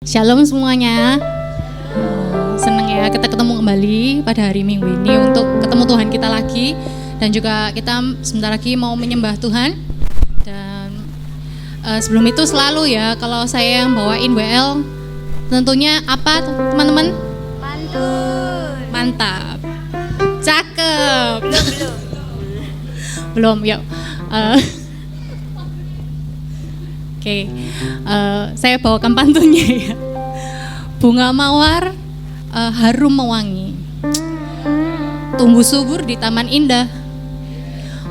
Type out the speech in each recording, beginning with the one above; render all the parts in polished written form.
Shalom semuanya. Senang ya kita ketemu kembali pada hari Minggu ini untuk ketemu Tuhan kita lagi. Dan juga kita sebentar lagi mau menyembah Tuhan. Dan sebelum itu selalu ya kalau saya yang bawain WL, tentunya apa teman-teman? Pantun. Mantap. Cakep. Belum, yuk. Oke, saya bawakan pantunnya ya. Bunga mawar harum mewangi, tumbuh subur di taman indah.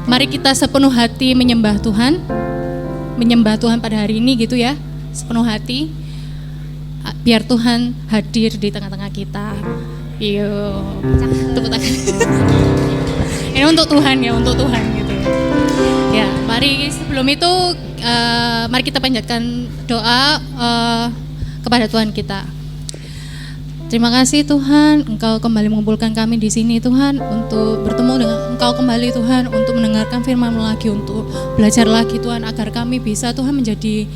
Mari kita sepenuh hati menyembah Tuhan pada hari ini gitu ya, sepenuh hati. Biar Tuhan hadir di tengah-tengah kita. Yuk, tepuk tangan. Ini untuk Tuhan ya, untuk Tuhan gitu. Ya, mari sebelum itu mari kita panjatkan doa kepada Tuhan kita. Terima kasih Tuhan, Engkau kembali mengumpulkan kami di sini Tuhan untuk bertemu dengan Engkau kembali Tuhan, untuk mendengarkan firman-Mu lagi, untuk belajar lagi Tuhan, agar kami bisa Tuhan menjadi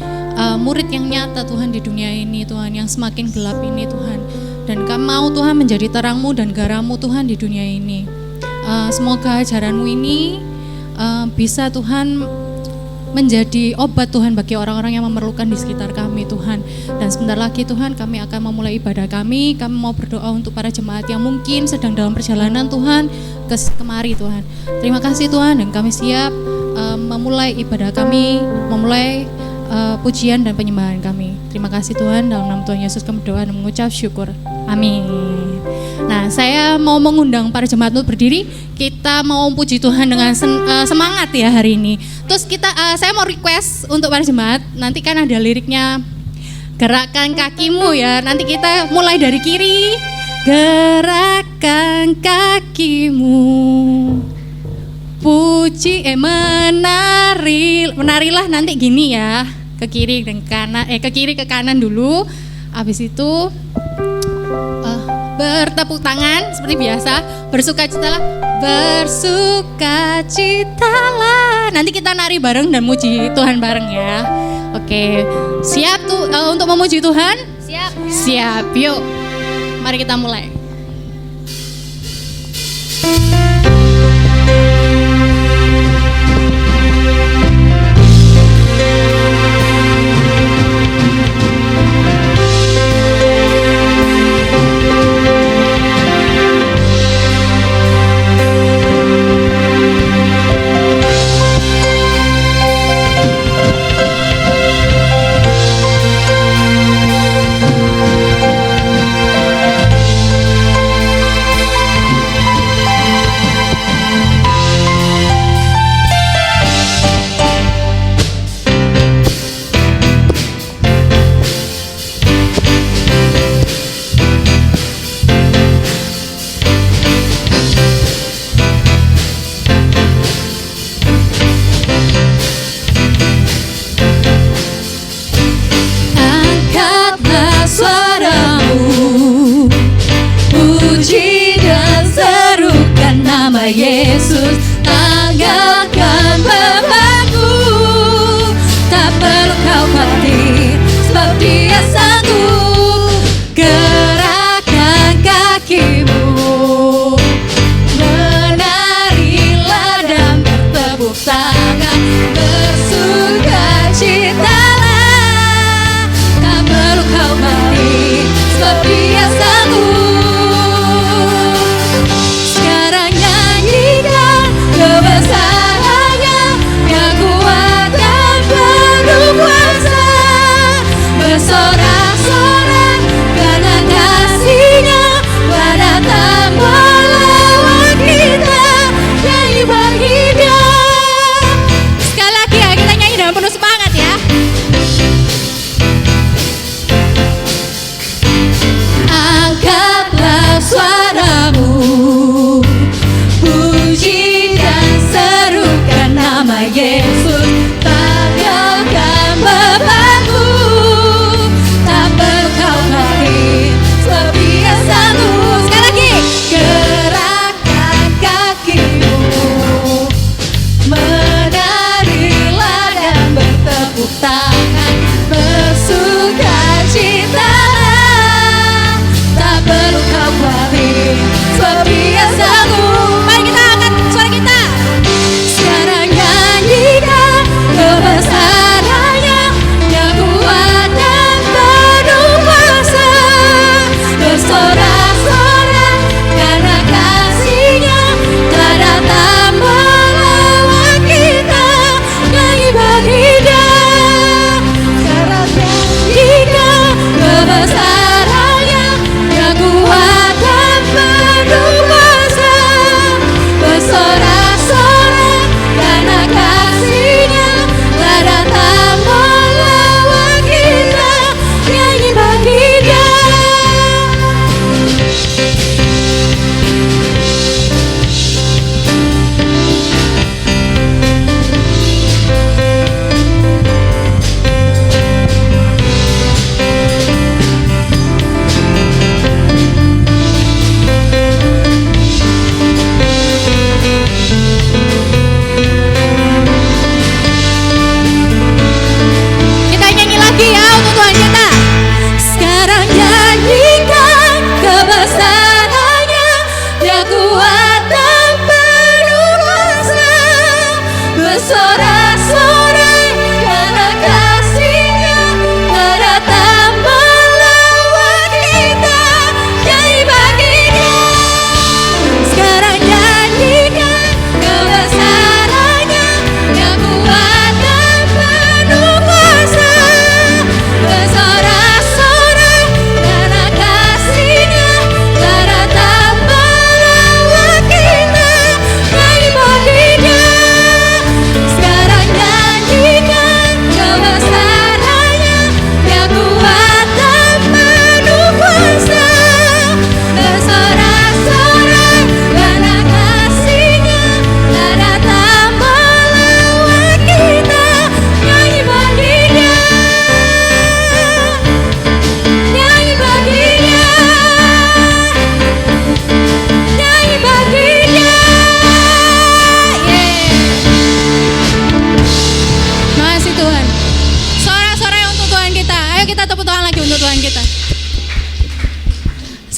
murid yang nyata Tuhan di dunia ini Tuhan, yang semakin gelap ini Tuhan. Dan kami mau Tuhan menjadi terang-Mu dan garam-Mu Tuhan di dunia ini. Semoga ajaran-Mu ini bisa Tuhan menjadi obat Tuhan bagi orang-orang yang memerlukan di sekitar kami Tuhan. Dan sebentar lagi Tuhan kami akan memulai ibadah kami. Kami mau berdoa untuk para jemaat yang mungkin sedang dalam perjalanan Tuhan kemari Tuhan. Terima kasih Tuhan, dan kami siap memulai ibadah kami, memulai pujian dan penyembahan kami. Terima kasih Tuhan, dalam nama Tuhan Yesus kami berdoa dan mengucap syukur. Amin. Nah, saya mau mengundang para jemaat untuk berdiri. Kita mau puji Tuhan dengan semangat ya hari ini. Terus saya mau request untuk para jemaat. Nanti kan ada liriknya, gerakkan kakimu ya. Nanti kita mulai dari kiri. Gerakkan kakimu, puji menarilah nanti gini ya, ke kiri dan kanan, ke kiri ke kanan dulu. Habis itu bertepuk tangan seperti biasa, bersukacitalah. Nanti kita nari bareng dan muji Tuhan bareng ya. Oke, siap tuh untuk memuji Tuhan? Siap. Siap, yuk. Mari kita mulai.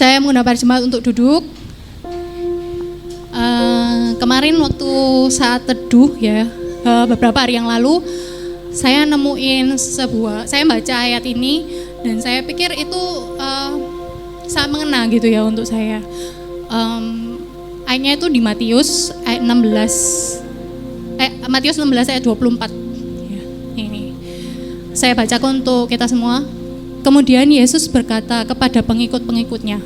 Saya mengundang para jemaat untuk duduk. Kemarin waktu saat teduh ya, beberapa hari yang lalu, saya nemuin saya baca ayat ini dan saya pikir itu sangat mengena gitu ya untuk saya. Ayatnya itu di Matius ayat 16, Matius 16 ayat 24. Ya, ini saya bacakan untuk kita semua. Kemudian Yesus berkata kepada pengikut-pengikutnya,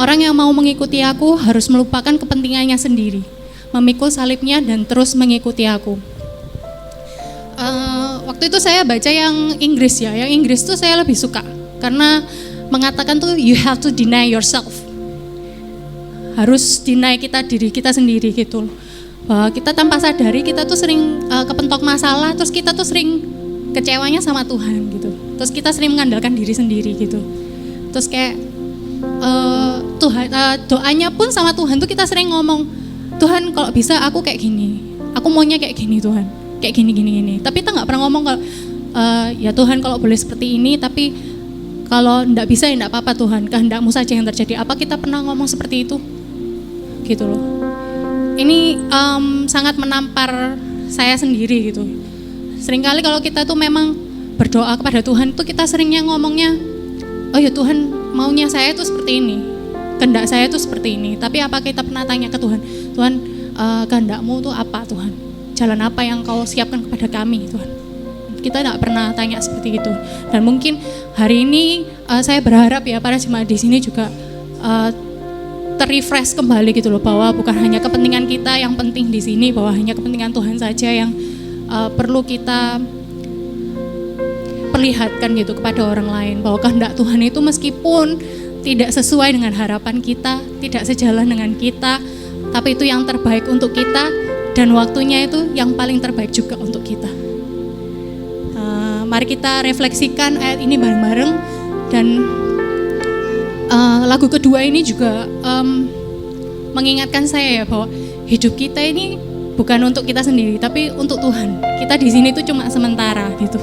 orang yang mau mengikuti aku harus melupakan kepentingannya sendiri, memikul salibnya dan terus mengikuti aku. Waktu itu saya baca yang Inggris ya, yang Inggris tuh saya lebih suka karena mengatakan tuh you have to deny yourself, harus deny diri kita sendiri gitu. Bahwa kita tanpa sadari kita tuh sering kepentok masalah, terus kita tuh sering kecewanya sama Tuhan gitu. Terus kita sering mengandalkan diri sendiri gitu. Terus kayak Tuhan, doanya pun sama Tuhan tuh kita sering ngomong, Tuhan kalau bisa aku kayak gini, aku maunya kayak gini Tuhan, kayak gini. Tapi kita nggak pernah ngomong kalau ya Tuhan kalau boleh seperti ini, tapi kalau nggak bisa ya nggak apa-apa Tuhan, kehendak-Mu saja yang terjadi. Apa kita pernah ngomong seperti itu? Gitu loh. Ini sangat menampar saya sendiri gitu. Seringkali kalau kita tuh memang berdoa kepada Tuhan tuh kita seringnya ngomongnya, oh ya Tuhan maunya saya tuh seperti ini, kehendak saya tuh seperti ini. Tapi apa kita pernah tanya ke Tuhan, Tuhan kehendak-Mu tuh apa Tuhan? Jalan apa yang Kau siapkan kepada kami Tuhan? Kita tidak pernah tanya seperti itu. Dan mungkin hari ini saya berharap ya para jemaat di sini juga terrefresh kembali gitu loh, bahwa bukan hanya kepentingan kita yang penting di sini, bahwa hanya kepentingan Tuhan saja yang perlu kita perlihatkan gitu kepada orang lain, bahwa kehendak Tuhan itu meskipun tidak sesuai dengan harapan kita, tidak sejalan dengan kita, tapi itu yang terbaik untuk kita dan waktunya itu yang paling terbaik juga untuk kita. Mari kita refleksikan ayat ini bareng-bareng. Dan lagu kedua ini juga mengingatkan saya ya bahwa hidup kita ini bukan untuk kita sendiri, tapi untuk Tuhan. Kita di sini tuh cuma sementara gitu.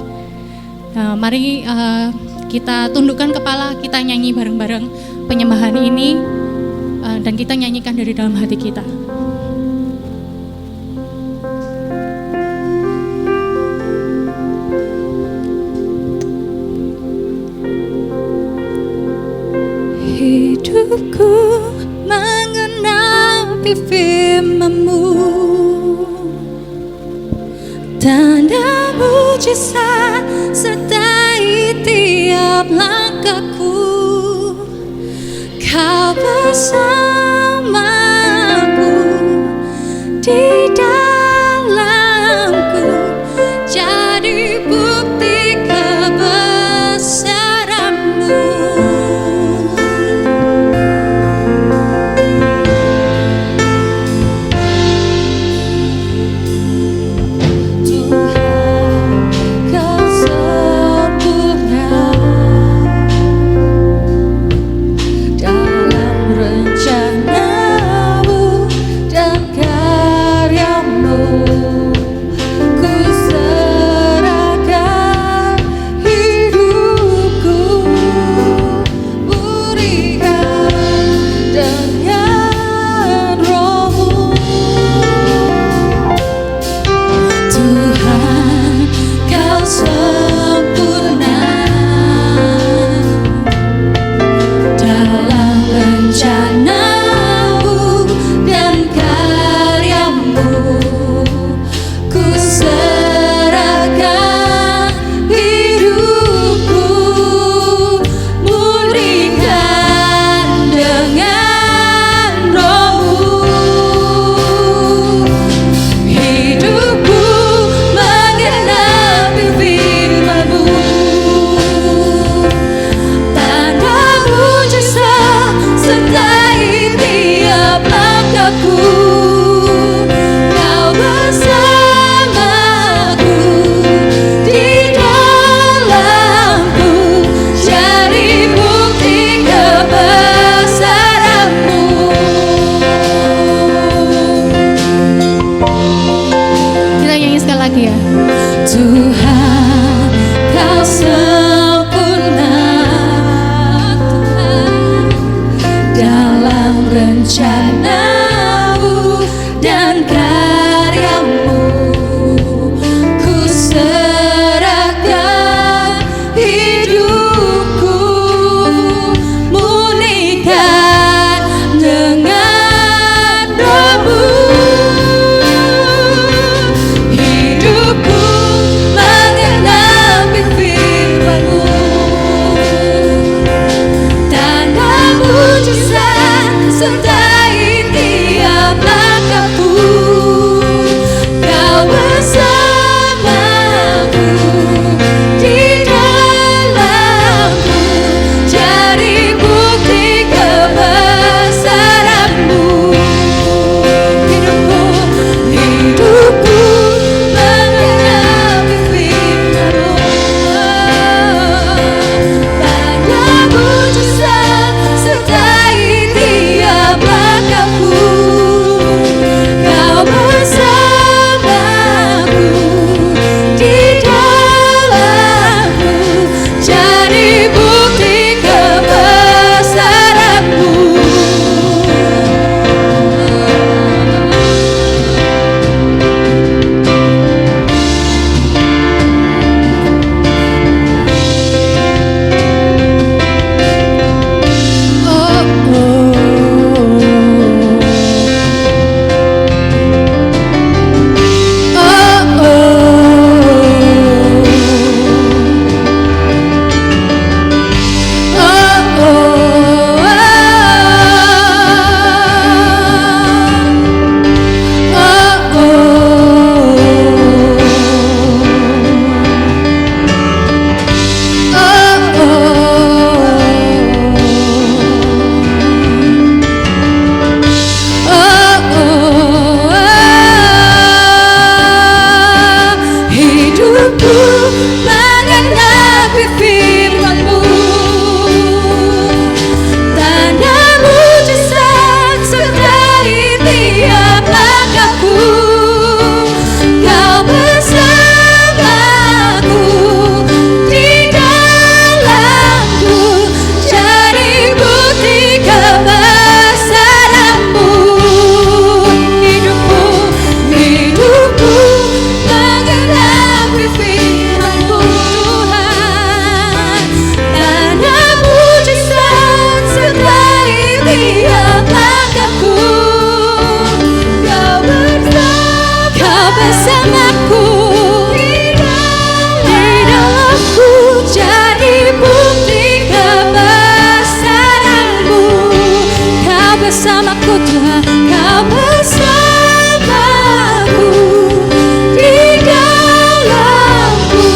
Mari kita tundukkan kepala, kita nyanyi bareng-bareng penyembahan ini, dan kita nyanyikan dari dalam hati kita. Hidupku mengenapi firman-Mu, tanda mujizat sertai tiap langkahku. Kau bersamaku di dalamku, jadi bukti kebesaran-Mu. Dalam rencana rencanamu dan karyamu. Ku serahkan hidupku, murnikan dengan doa-Mu. Hidupku mengenapi firman-Mu, tanda mujizat sertai tiap langkahku. Kau bersamaku di dalamku, jadi bukti kebesaran-Mu. Hidupku mengenapi firman-Mu, tanda mujizat sertai tiap langkahku. Kau bersamaku di dalamku, jadi bukti kebesaran-Mu. Hidupku mengenapi firman-Mu, tanda mujizat sertai tiap langkahku. Kau bersamaku di dalamku, jadi bukti kebesaran-Mu. Hidupku mengenapi firman-Mu, Tuhan, tanda mujizat sertai tiap langkahku. Kau bersamaku di dalamku, jadi bukti kebesaran-Mu. Kau bersamaku, Tuhan, Kau bersamaku di dalamku,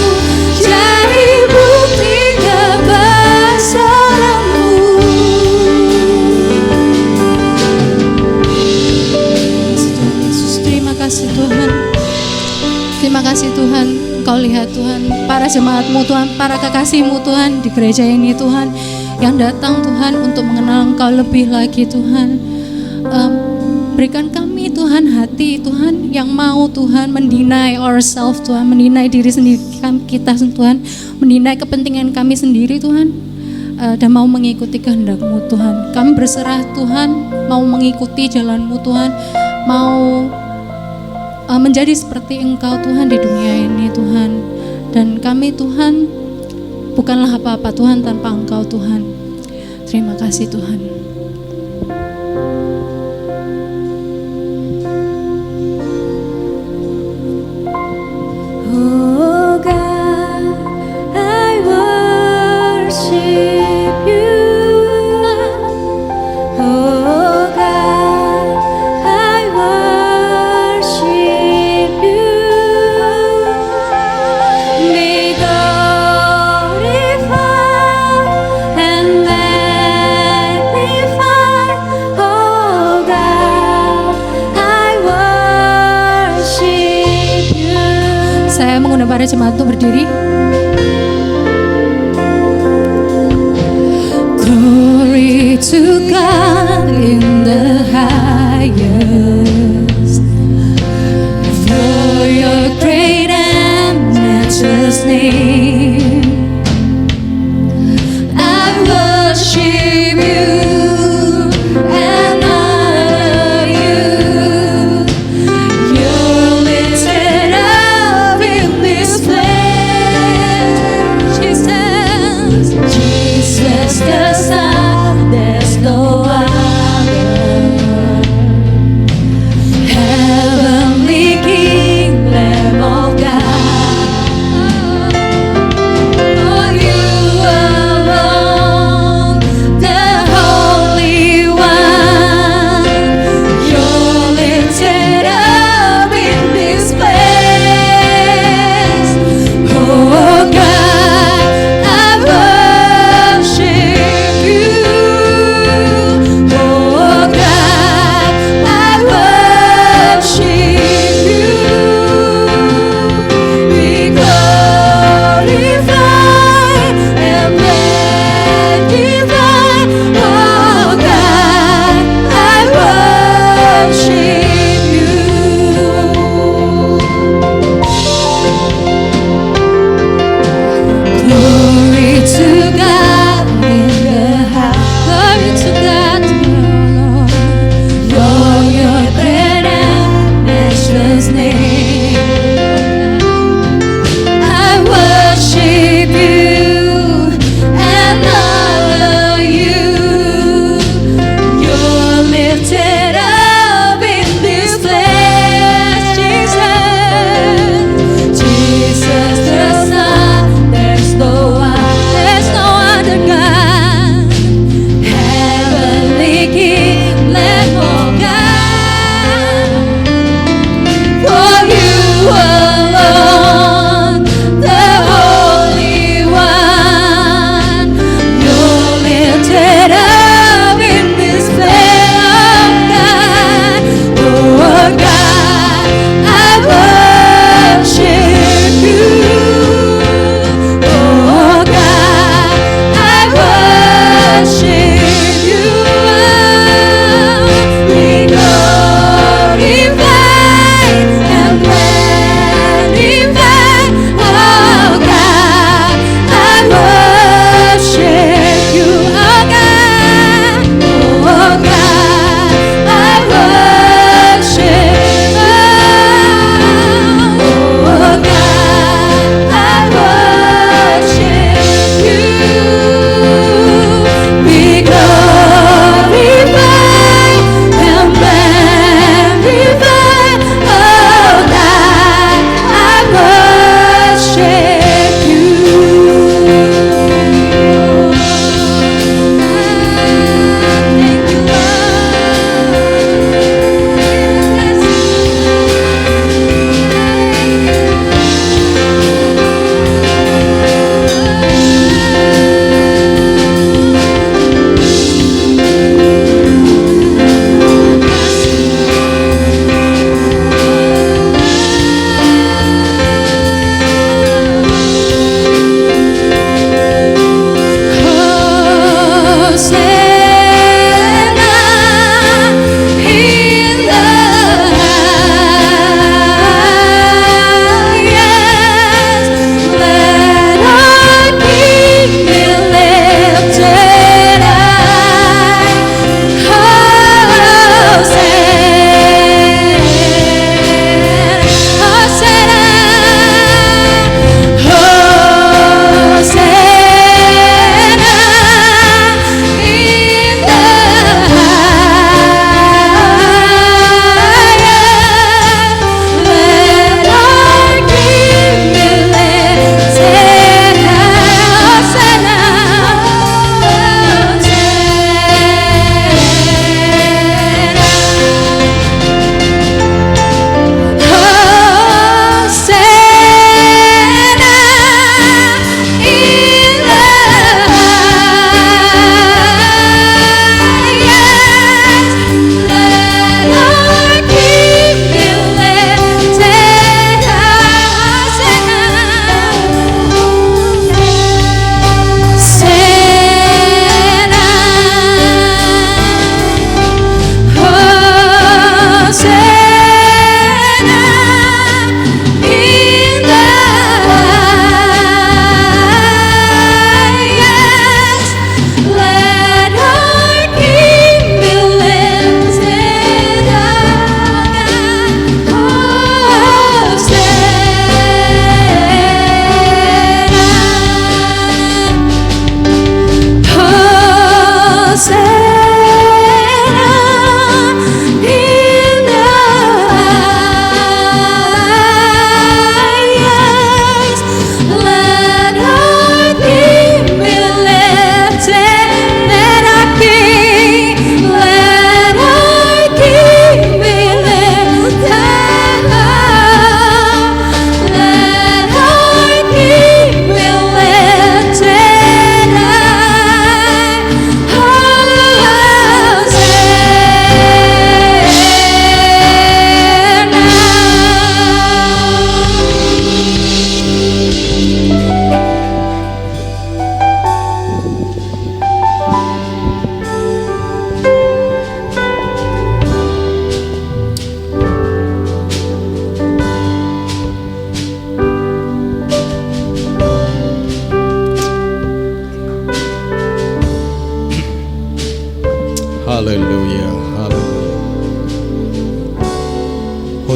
jadi bukti kebesaran-Mu. Yesus, terima kasih Tuhan. Terima kasih Tuhan, Engkau lihat Tuhan para jemaat-Mu Tuhan, para kekasih-Mu Tuhan di gereja ini Tuhan, yang datang Tuhan untuk mengenal Engkau lebih lagi Tuhan. Berikan kami Tuhan hati Tuhan yang mau Tuhan mendeny ourselves Tuhan, mendeny diri sendiri kita Tuhan, mendeny kepentingan kami sendiri Tuhan, dan mau mengikuti kehendak-Mu Tuhan. Kami berserah Tuhan, mau mengikuti jalan-Mu Tuhan, mau menjadi seperti Engkau Tuhan di dunia ini Tuhan. Dan kami Tuhan bukanlah apa-apa Tuhan tanpa Engkau Tuhan. Terima kasih Tuhan. Oh God, I worship You. Oh God, I worship You. Be glorified and magnified. Oh God, I worship You. Saya mengundang para jemaat untuk berdiri. Glory to God in the highest, for Your great and matchless name. I worship You and I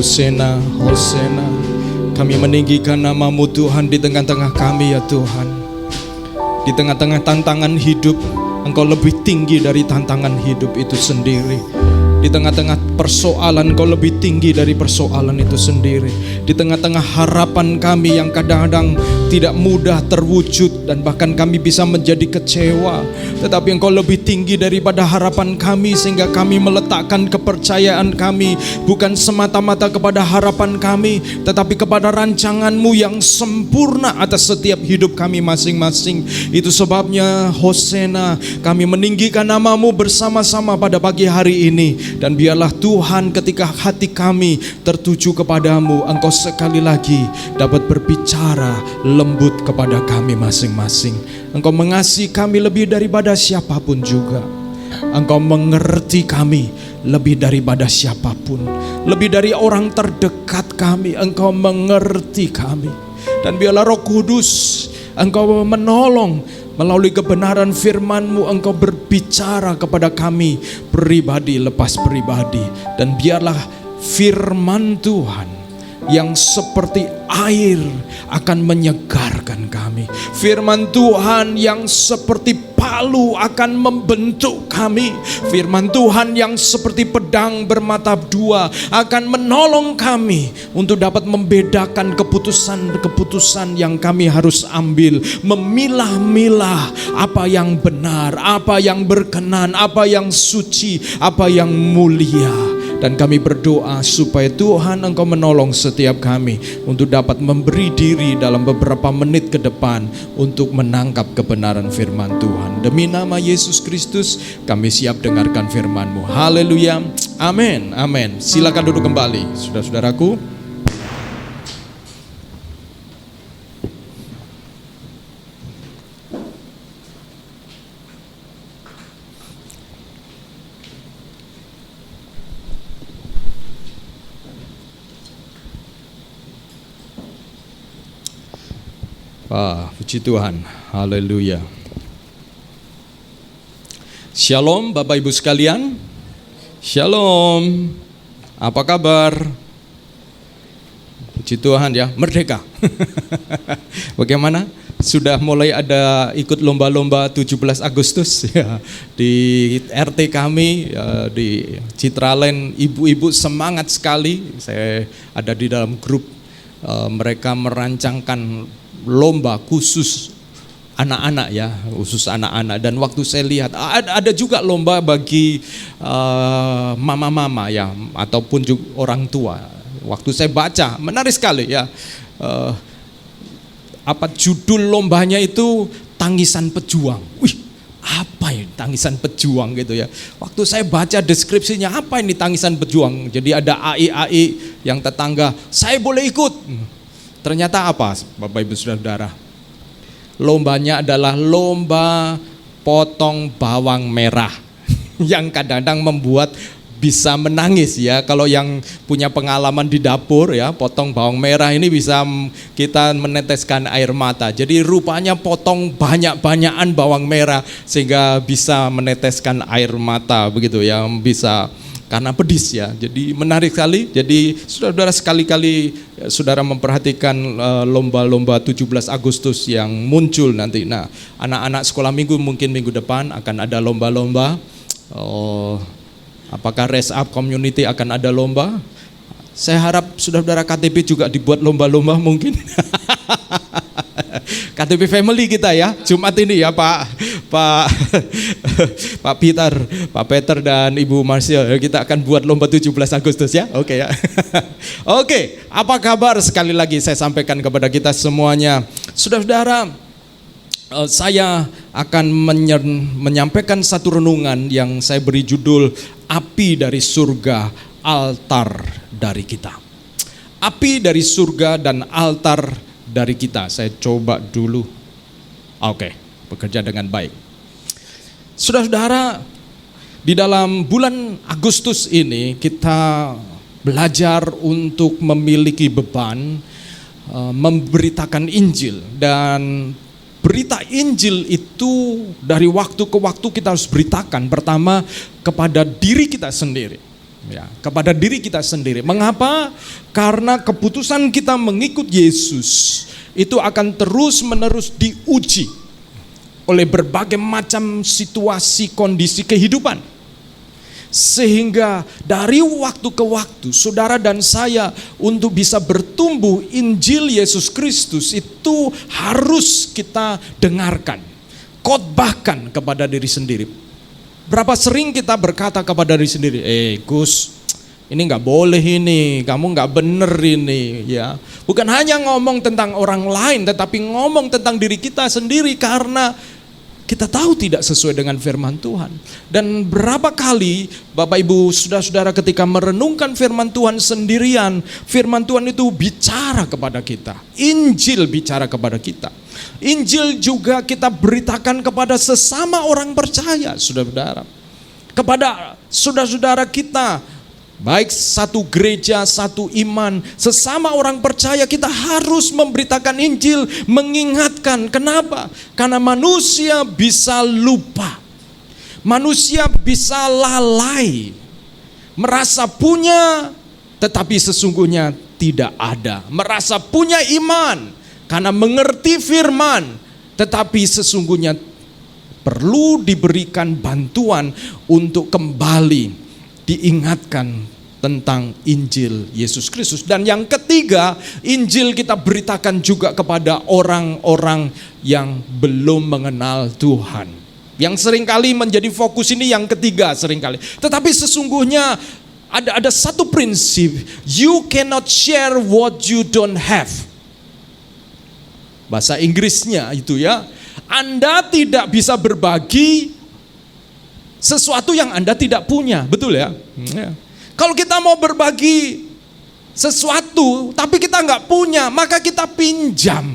Hosana, Hosana. Kami meninggikan nama-Mu Tuhan di tengah-tengah kami ya Tuhan. Di tengah-tengah tantangan hidup, Engkau lebih tinggi dari tantangan hidup itu sendiri. Di tengah-tengah persoalan, Engkau lebih tinggi dari persoalan itu sendiri. Di tengah-tengah harapan kami yang kadang-kadang tidak mudah terwujud dan bahkan kami bisa menjadi kecewa, tetapi Engkau lebih tinggi daripada harapan kami, sehingga kami meletakkan kepercayaan kami bukan semata-mata kepada harapan kami, tetapi kepada rancangan-Mu yang sempurna atas setiap hidup kami masing-masing. Itu sebabnya Hosana, kami meninggikan nama-Mu bersama-sama pada pagi hari ini. Dan biarlah Tuhan, ketika hati kami tertuju kepadamu, Engkau sekali lagi dapat berbicara lembut kepada kami masing-masing. Engkau mengasihi kami lebih daripada siapapun juga. Engkau mengerti kami lebih daripada siapapun. Lebih dari orang terdekat kami, Engkau mengerti kami. Dan biarlah Roh Kudus, Engkau menolong melalui kebenaran firman-Mu, Engkau berbicara kepada kami pribadi lepas pribadi. Dan biarlah firman Tuhan yang seperti air akan menyegarkan kami. Firman Tuhan yang seperti palu akan membentuk kami. Firman Tuhan yang seperti pedang bermata dua akan menolong kami untuk dapat membedakan keputusan-keputusan yang kami harus ambil. Memilah-milah apa yang benar, apa yang berkenan, apa yang suci, apa yang mulia. Dan kami berdoa supaya Tuhan Engkau menolong setiap kami untuk dapat memberi diri dalam beberapa menit ke depan untuk menangkap kebenaran firman Tuhan. Demi nama Yesus Kristus kami siap dengarkan firman-Mu. Haleluya. Amin. Amin. Silakan duduk kembali, saudara-saudaraku. Puji Tuhan, haleluya. Shalom Bapak Ibu sekalian. Shalom. Apa kabar? Puji Tuhan ya, merdeka. Bagaimana? Sudah mulai ada ikut lomba-lomba 17 Agustus ya, di RT kami ya, di Citraland. Ibu-ibu semangat sekali. Saya ada di dalam grup, mereka merancangkan lomba khusus anak-anak ya, khusus anak-anak. Dan waktu saya lihat ada juga lomba bagi mama-mama ya, ataupun juga orang tua. Waktu saya baca menarik sekali ya, apa judul lombanya itu, tangisan pejuang. Wih, apa ya tangisan pejuang gitu ya. Waktu saya baca deskripsinya, apa ini tangisan pejuang. Jadi ada AI yang tetangga, saya boleh ikut. Ternyata apa Bapak Ibu Saudara? Lombanya adalah lomba potong bawang merah yang kadang-kadang membuat bisa menangis ya. Kalau yang punya pengalaman di dapur ya, potong bawang merah ini bisa kita meneteskan air mata. Jadi rupanya potong banyak-banyakan bawang merah sehingga bisa meneteskan air mata begitu ya, bisa karena pedis ya. Jadi menarik sekali. Jadi saudara sekali-kali saudara memperhatikan lomba-lomba 17 Agustus yang muncul nanti. Nah, anak-anak sekolah minggu mungkin minggu depan akan ada lomba-lomba. Apakah Raise Up Community akan ada lomba? Saya harap saudara KTP juga dibuat lomba-lomba mungkin. KTP family kita ya, Jumat ini ya Pak Peter dan Ibu Marcia, kita akan buat lomba 17 Agustus ya. Oke ya. Oke, apa kabar? Sekali lagi saya sampaikan kepada kita semuanya. Saudara-saudara, saya akan menyampaikan satu renungan yang saya beri judul Api dari Surga, Altar dari Kita. Api dari surga dan altar dari kita. Saya coba dulu. Oke, bekerja dengan baik. Saudara-saudara, di dalam bulan Agustus ini kita belajar untuk memiliki beban memberitakan Injil. Dan berita Injil itu dari waktu ke waktu kita harus beritakan. Pertama kepada diri kita sendiri. Ya, kepada diri kita sendiri. Mengapa? Karena keputusan kita mengikut Yesus itu akan terus-menerus diuji oleh berbagai macam situasi, kondisi kehidupan. Sehingga dari waktu ke waktu saudara dan saya untuk bisa bertumbuh Injil Yesus Kristus itu harus kita dengarkan, khotbahkan kepada diri sendiri. Berapa sering kita berkata kepada diri sendiri, Gus, ini nggak boleh ini, kamu nggak bener ini, ya. Bukan hanya ngomong tentang orang lain, tetapi ngomong tentang diri kita sendiri karena kita tahu tidak sesuai dengan firman Tuhan. Dan berapa kali Bapak Ibu saudara-saudara ketika merenungkan firman Tuhan sendirian, firman Tuhan itu bicara kepada kita. Injil bicara kepada kita. Injil juga kita beritakan kepada sesama orang percaya, saudara-saudara. Kepada saudara-saudara kita, baik satu gereja, satu iman, sesama orang percaya kita harus memberitakan Injil, mengingatkan. Kenapa? Karena manusia bisa lupa. Manusia bisa lalai. Merasa punya, tetapi sesungguhnya tidak ada. Merasa punya iman karena mengerti firman, tetapi sesungguhnya perlu diberikan bantuan untuk kembali diingatkan tentang Injil Yesus Kristus. Dan yang ketiga, Injil kita beritakan juga kepada orang-orang yang belum mengenal Tuhan. Yang seringkali menjadi fokus ini yang ketiga seringkali. Tetapi sesungguhnya ada satu prinsip, you cannot share what you don't have. Bahasa Inggrisnya itu ya, Anda tidak bisa berbagi sesuatu yang Anda tidak punya, betul ya? Kalau kita mau berbagi sesuatu tapi kita nggak punya, maka kita pinjam.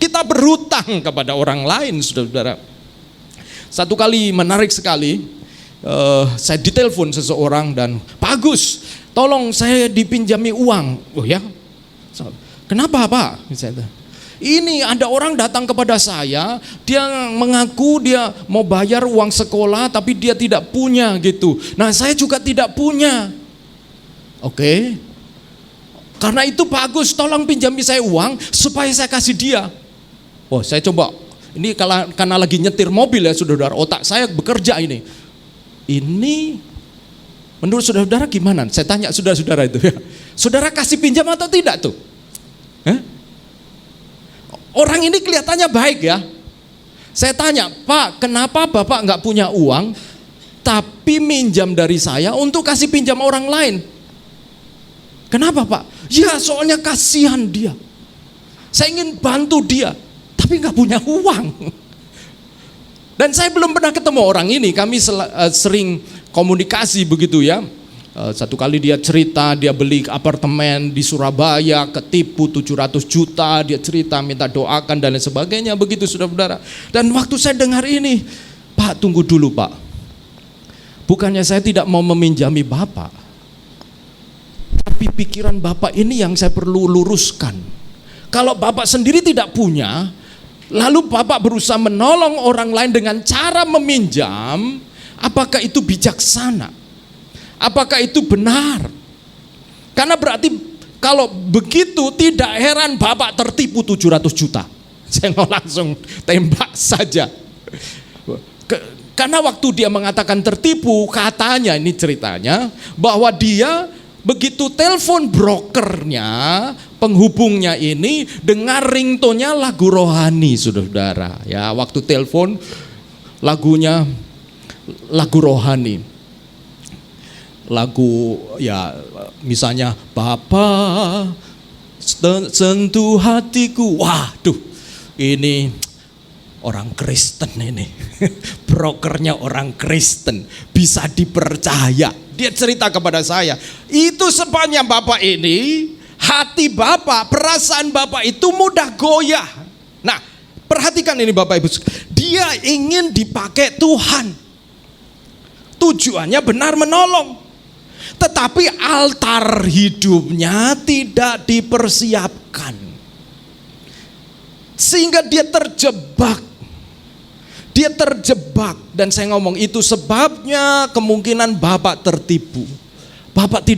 Kita berhutang kepada orang lain, saudara-saudara. Satu kali menarik sekali, saya ditelepon seseorang dan, Pak Agus, tolong saya dipinjami uang. Oh ya? Kenapa Pak? Ini ada orang datang kepada saya, dia mengaku dia mau bayar uang sekolah tapi dia tidak punya gitu. Nah saya juga tidak punya. Oke. Karena itu Pak Agus tolong pinjami saya uang supaya saya kasih dia. Oh saya coba, ini karena lagi nyetir mobil ya saudara, otak saya bekerja ini. Ini menurut saudara-saudara gimana? Saya tanya saudara-saudara itu ya. Saudara kasih pinjam atau tidak tuh? Orang ini kelihatannya baik ya. Saya tanya, Pak, kenapa Bapak nggak punya uang, tapi minjam dari saya untuk kasih pinjam orang lain? Kenapa Pak? Ya soalnya kasihan dia. Saya ingin bantu dia, tapi nggak punya uang. Dan saya belum pernah ketemu orang ini. Kami sering komunikasi begitu ya. Satu kali dia cerita, dia beli apartemen di Surabaya, ketipu 700 juta, dia cerita minta doakan dan lain sebagainya, begitu saudara-saudara. Dan waktu saya dengar ini, Pak tunggu dulu Pak, bukannya saya tidak mau meminjami Bapak, tapi pikiran Bapak ini yang saya perlu luruskan. Kalau Bapak sendiri tidak punya, lalu Bapak berusaha menolong orang lain dengan cara meminjam, apakah itu bijaksana? Apakah itu benar? Karena berarti kalau begitu tidak heran Bapak tertipu 700 juta. Saya mau langsung tembak saja. Karena waktu dia mengatakan tertipu, katanya ini ceritanya bahwa dia begitu telepon brokernya, penghubungnya ini dengar ringtone-nya lagu rohani, saudara-saudara. Ya, waktu telepon lagunya lagu rohani. Lagu ya misalnya Bapa sentuh hatiku. Waduh, ini orang Kristen ini. Brokernya orang Kristen, bisa dipercaya. Dia cerita kepada saya, itu sebabnya Bapak ini, hati Bapak, perasaan Bapak itu mudah goyah. Nah, perhatikan ini Bapak Ibu, dia ingin dipakai Tuhan. Tujuannya benar menolong. Tetapi altar hidupnya tidak dipersiapkan. Sehingga dia terjebak Dia terjebak, dan saya ngomong itu sebabnya kemungkinan Bapak tertipu. Bapak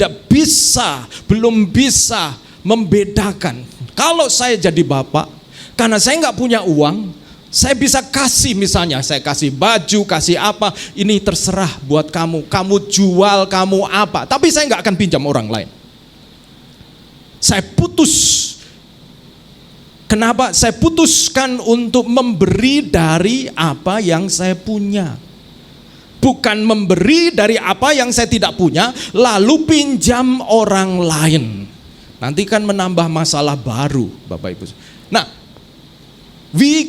belum bisa membedakan. Kalau saya jadi Bapak, karena saya nggak punya uang, saya bisa kasih, misalnya saya kasih baju, kasih apa, ini terserah buat kamu jual, kamu apa, tapi saya nggak akan pinjam orang lain. Saya putus. Kenapa? Saya putuskan untuk memberi dari apa yang saya punya. Bukan memberi dari apa yang saya tidak punya, lalu pinjam orang lain. Nanti kan menambah masalah baru, Bapak Ibu. Nah, we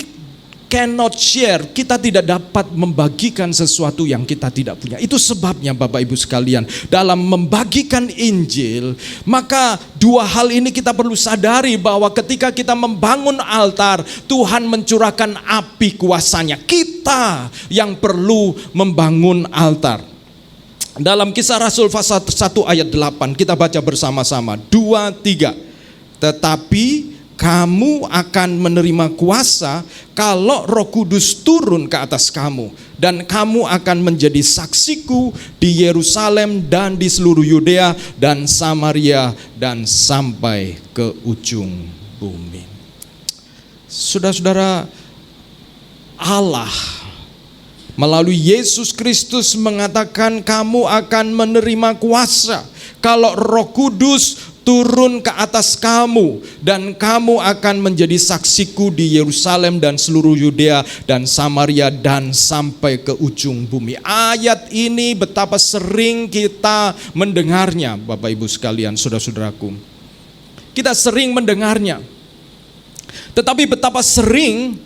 cannot share, kita tidak dapat membagikan sesuatu yang kita tidak punya. Itu sebabnya Bapak Ibu sekalian, dalam membagikan Injil, maka dua hal ini kita perlu sadari bahwa ketika kita membangun altar, Tuhan mencurahkan api kuasanya. Kita yang perlu membangun altar. Dalam Kisah Rasul pasal 1 ayat 8, kita baca bersama-sama, 2, 3. Tetapi kamu akan menerima kuasa kalau Roh Kudus turun ke atas kamu, dan kamu akan menjadi saksiku di Yerusalem dan di seluruh Yudea dan Samaria dan sampai ke ujung bumi. Saudara-saudara, Allah melalui Yesus Kristus mengatakan kamu akan menerima kuasa kalau Roh Kudus turun ke atas kamu, dan kamu akan menjadi saksiku di Yerusalem dan seluruh Yudea dan Samaria dan sampai ke ujung bumi. Ayat ini betapa sering kita mendengarnya, Bapak Ibu sekalian, saudara-saudaraku. Kita sering mendengarnya. Tetapi betapa sering,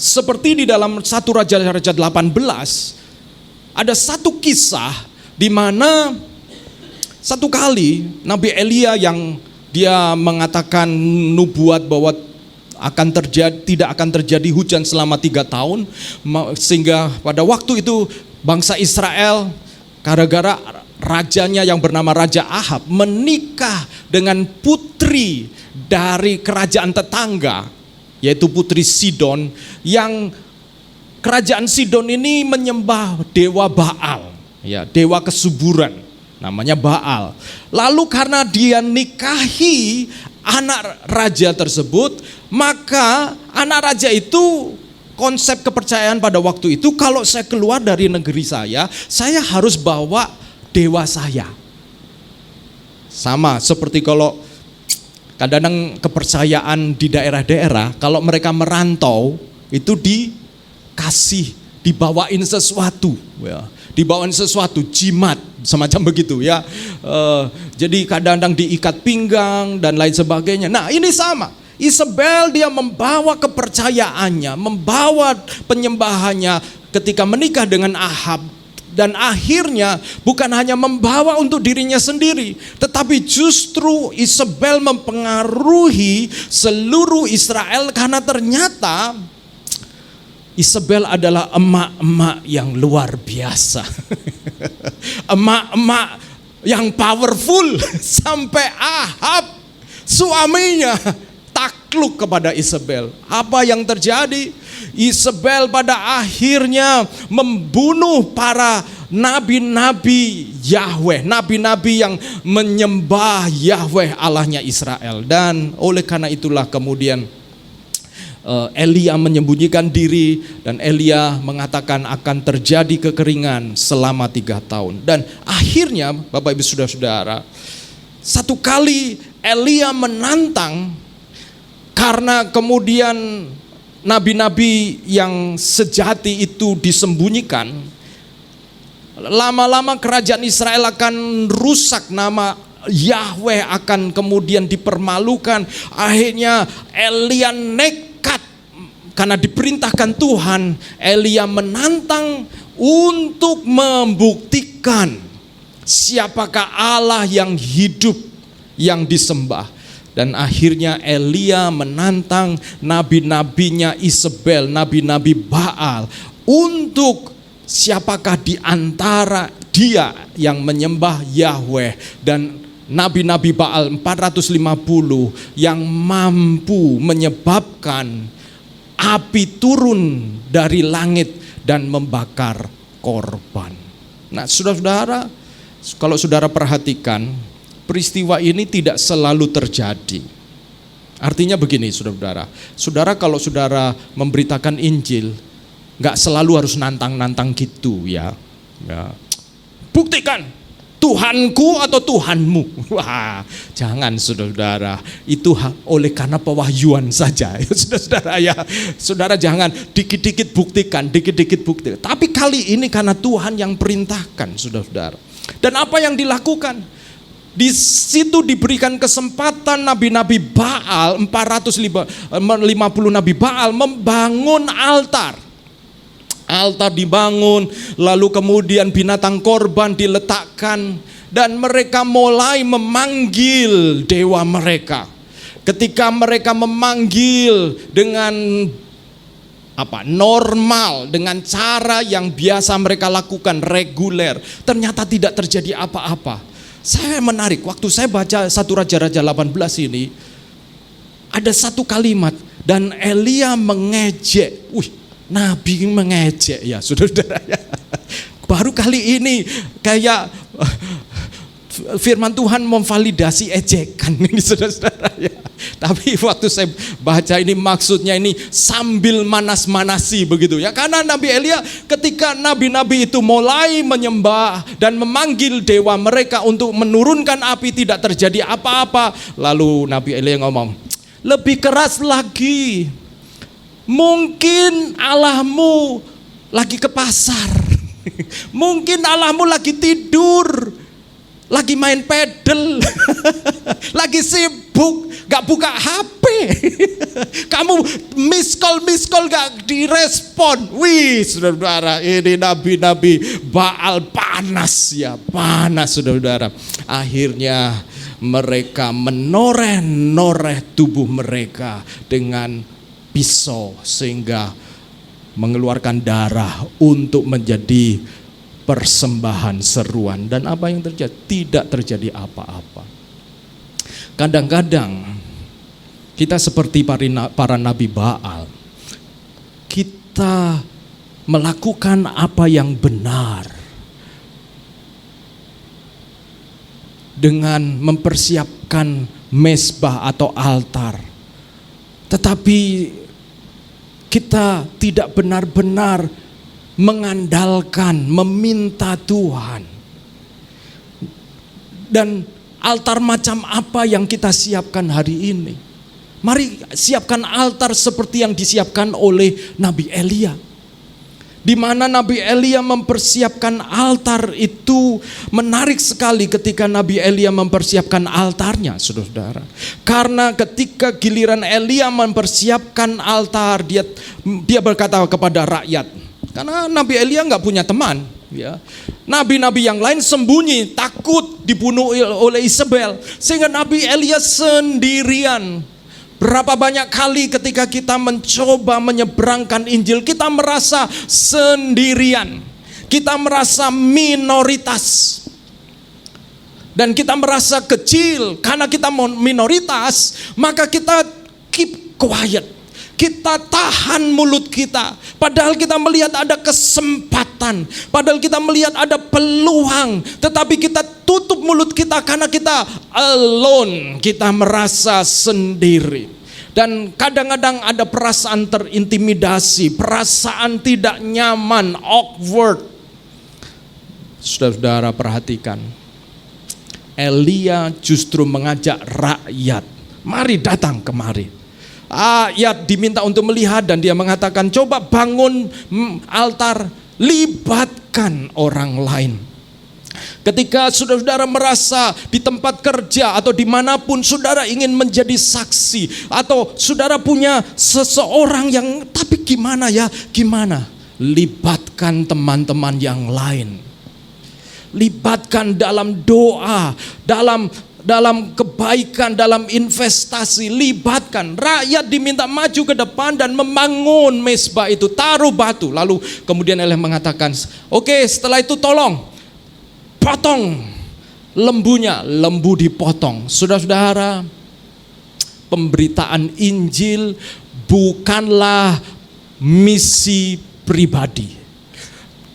seperti di dalam 1 Raja-Raja 18, ada satu kisah di mana satu kali Nabi Elia yang dia mengatakan nubuat bahwa tidak akan terjadi hujan selama 3 tahun, sehingga pada waktu itu bangsa Israel, gara-gara rajanya yang bernama Raja Ahab menikah dengan putri dari kerajaan tetangga, yaitu putri Sidon, yang kerajaan Sidon ini menyembah dewa Baal, ya, dewa kesuburan, namanya Baal. Lalu karena dia nikahi anak raja tersebut, maka anak raja itu, konsep kepercayaan pada waktu itu, kalau saya keluar dari negeri saya harus bawa dewa saya. Sama seperti kalau kadang-kadang kepercayaan di daerah-daerah, kalau mereka merantau itu dibawain sesuatu, ya. Dibawain sesuatu, jimat, semacam begitu, ya. Jadi kadang-kadang diikat pinggang dan lain sebagainya. Nah, ini sama. Isabel dia membawa kepercayaannya, membawa penyembahannya ketika menikah dengan Ahab. Dan akhirnya bukan hanya membawa untuk dirinya sendiri, tetapi justru Isabel mempengaruhi seluruh Israel, karena ternyata Isabel adalah emak-emak yang luar biasa. Emak-emak yang powerful, sampai Ahab suaminya takluk kepada Isabel. Apa yang terjadi? Isabel pada akhirnya membunuh para nabi-nabi Yahweh, nabi-nabi yang menyembah Yahweh Allahnya Israel. Dan oleh karena itulah kemudian Elia menyembunyikan diri, dan Elia mengatakan akan terjadi kekeringan selama 3 tahun. Dan akhirnya Bapak Ibu saudara-saudara, satu kali Elia menantang, karena kemudian nabi-nabi yang sejati itu disembunyikan, lama-lama kerajaan Israel akan rusak, nama Yahweh akan kemudian dipermalukan. Akhirnya Elia nekat, karena diperintahkan Tuhan, Elia menantang untuk membuktikan siapakah Allah yang hidup yang disembah. Dan akhirnya Elia menantang nabi-nabinya Isabel, nabi-nabi Baal, untuk siapakah di antara dia yang menyembah Yahweh dan nabi-nabi Baal 450 yang mampu menyebabkan api turun dari langit dan membakar korban. Nah, saudara-saudara, kalau saudara perhatikan, peristiwa ini tidak selalu terjadi. Artinya begini, saudara-saudara. Saudara kalau saudara memberitakan Injil, gak selalu harus nantang-nantang gitu ya. Buktikan Tuhanku atau Tuhanmu. Wah, jangan saudara-saudara. Itu oleh karena pewahyuan saja. Saudara-saudara ya, saudara jangan dikit-dikit buktikan, dikit-dikit buktikan. Tapi kali ini karena Tuhan yang perintahkan, saudara-saudara. Dan apa yang dilakukan? Di situ diberikan kesempatan nabi-nabi Baal, 450 nabi Baal membangun altar. Altar dibangun, lalu kemudian binatang korban diletakkan, dan mereka mulai memanggil dewa mereka. Ketika mereka memanggil dengan normal, dengan cara yang biasa mereka lakukan, reguler, ternyata tidak terjadi apa-apa. Saya menarik, waktu saya baca 1 Raja-Raja 18 ini, ada satu kalimat, dan Elia mengejek. Nabi mengejek ya saudara-saudara ya. Baru kali ini kayak firman Tuhan memvalidasi ejekan ini saudara-saudara ya. Tapi waktu saya baca ini maksudnya ini sambil manas-manasi begitu ya. Karena Nabi Elia ketika nabi-nabi itu mulai menyembah dan memanggil dewa mereka untuk menurunkan api, tidak terjadi apa-apa. Lalu Nabi Elia ngomong, lebih keras lagi. Mungkin Allahmu lagi ke pasar. Mungkin Allahmu lagi tidur, lagi main pedal, lagi sibuk, gak buka HP. Kamu miss call gak direspon. Wih saudara-saudara, ini nabi-nabi Baal panas ya, panas saudara-saudara. Akhirnya mereka menoreh-noreh tubuh mereka dengan pisau sehingga mengeluarkan darah untuk menjadi persembahan seruan. Dan apa yang terjadi? Tidak terjadi apa-apa. Kadang-kadang kita seperti para nabi Baal, kita melakukan apa yang benar dengan mempersiapkan mezbah atau altar, tetapi kita tidak benar-benar mengandalkan, meminta Tuhan. Dan altar macam apa yang kita siapkan hari ini? Mari siapkan altar seperti yang disiapkan oleh Nabi Elia. Di mana Nabi Elia mempersiapkan altar itu menarik sekali ketika Nabi Elia mempersiapkan altarnya, saudara-saudara. Karena ketika giliran Elia mempersiapkan altar, dia berkata kepada rakyat, karena Nabi Elia nggak punya teman, ya. Nabi-nabi yang lain sembunyi, takut dibunuh oleh Isabel, sehingga Nabi Elia sendirian. Berapa banyak kali ketika kita mencoba menyeberangkan Injil, kita merasa sendirian, kita merasa minoritas, dan kita merasa kecil. Karena kita minoritas, maka kita keep quiet, kita tahan mulut kita. Padahal kita melihat ada kesempatan, padahal kita melihat ada peluang, tetapi kita tutup mulut kita karena kita alone, kita merasa sendiri. Dan kadang-kadang ada perasaan terintimidasi, perasaan tidak nyaman, awkward. Saudara-saudara perhatikan, Elia justru mengajak rakyat, mari datang kemari. Rakyat diminta untuk melihat dan dia mengatakan, coba bangun altar, libatkan orang lain. Ketika saudara-saudara merasa di tempat kerja atau dimanapun saudara ingin menjadi saksi, atau saudara punya seseorang yang tapi gimana ya, gimana? Libatkan teman-teman yang lain. Libatkan dalam doa, dalam kebaikan, dalam investasi, libatkan. Rakyat diminta maju ke depan dan membangun mezbah itu, taruh batu. Lalu kemudian Elia mengatakan, oke, setelah itu tolong potong lembunya. Lembu dipotong. Saudara-saudara, pemberitaan Injil bukanlah misi pribadi.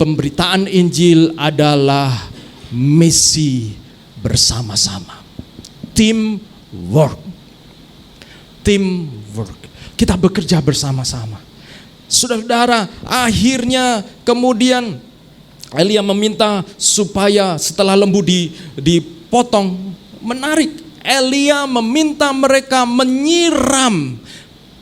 pemberitaan Injil adalah misi bersama-sama. Teamwork. Kita bekerja bersama-sama. Saudara-saudara, akhirnya kemudian Elia meminta supaya setelah lembu dipotong, menarik. Elia meminta mereka menyiram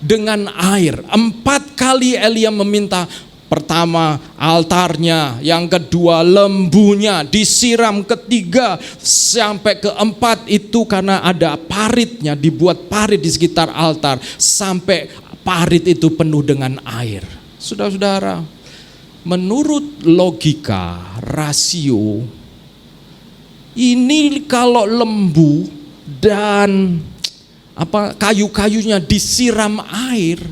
dengan air. 4 kali Elia meminta. Pertama altarnya, yang kedua lembunya disiram, ketiga sampai keempat itu karena ada paritnya, dibuat parit di sekitar altar sampai parit itu penuh dengan air. Saudara-saudara, menurut logika rasio, ini kalau lembu dan kayu-kayunya disiram air,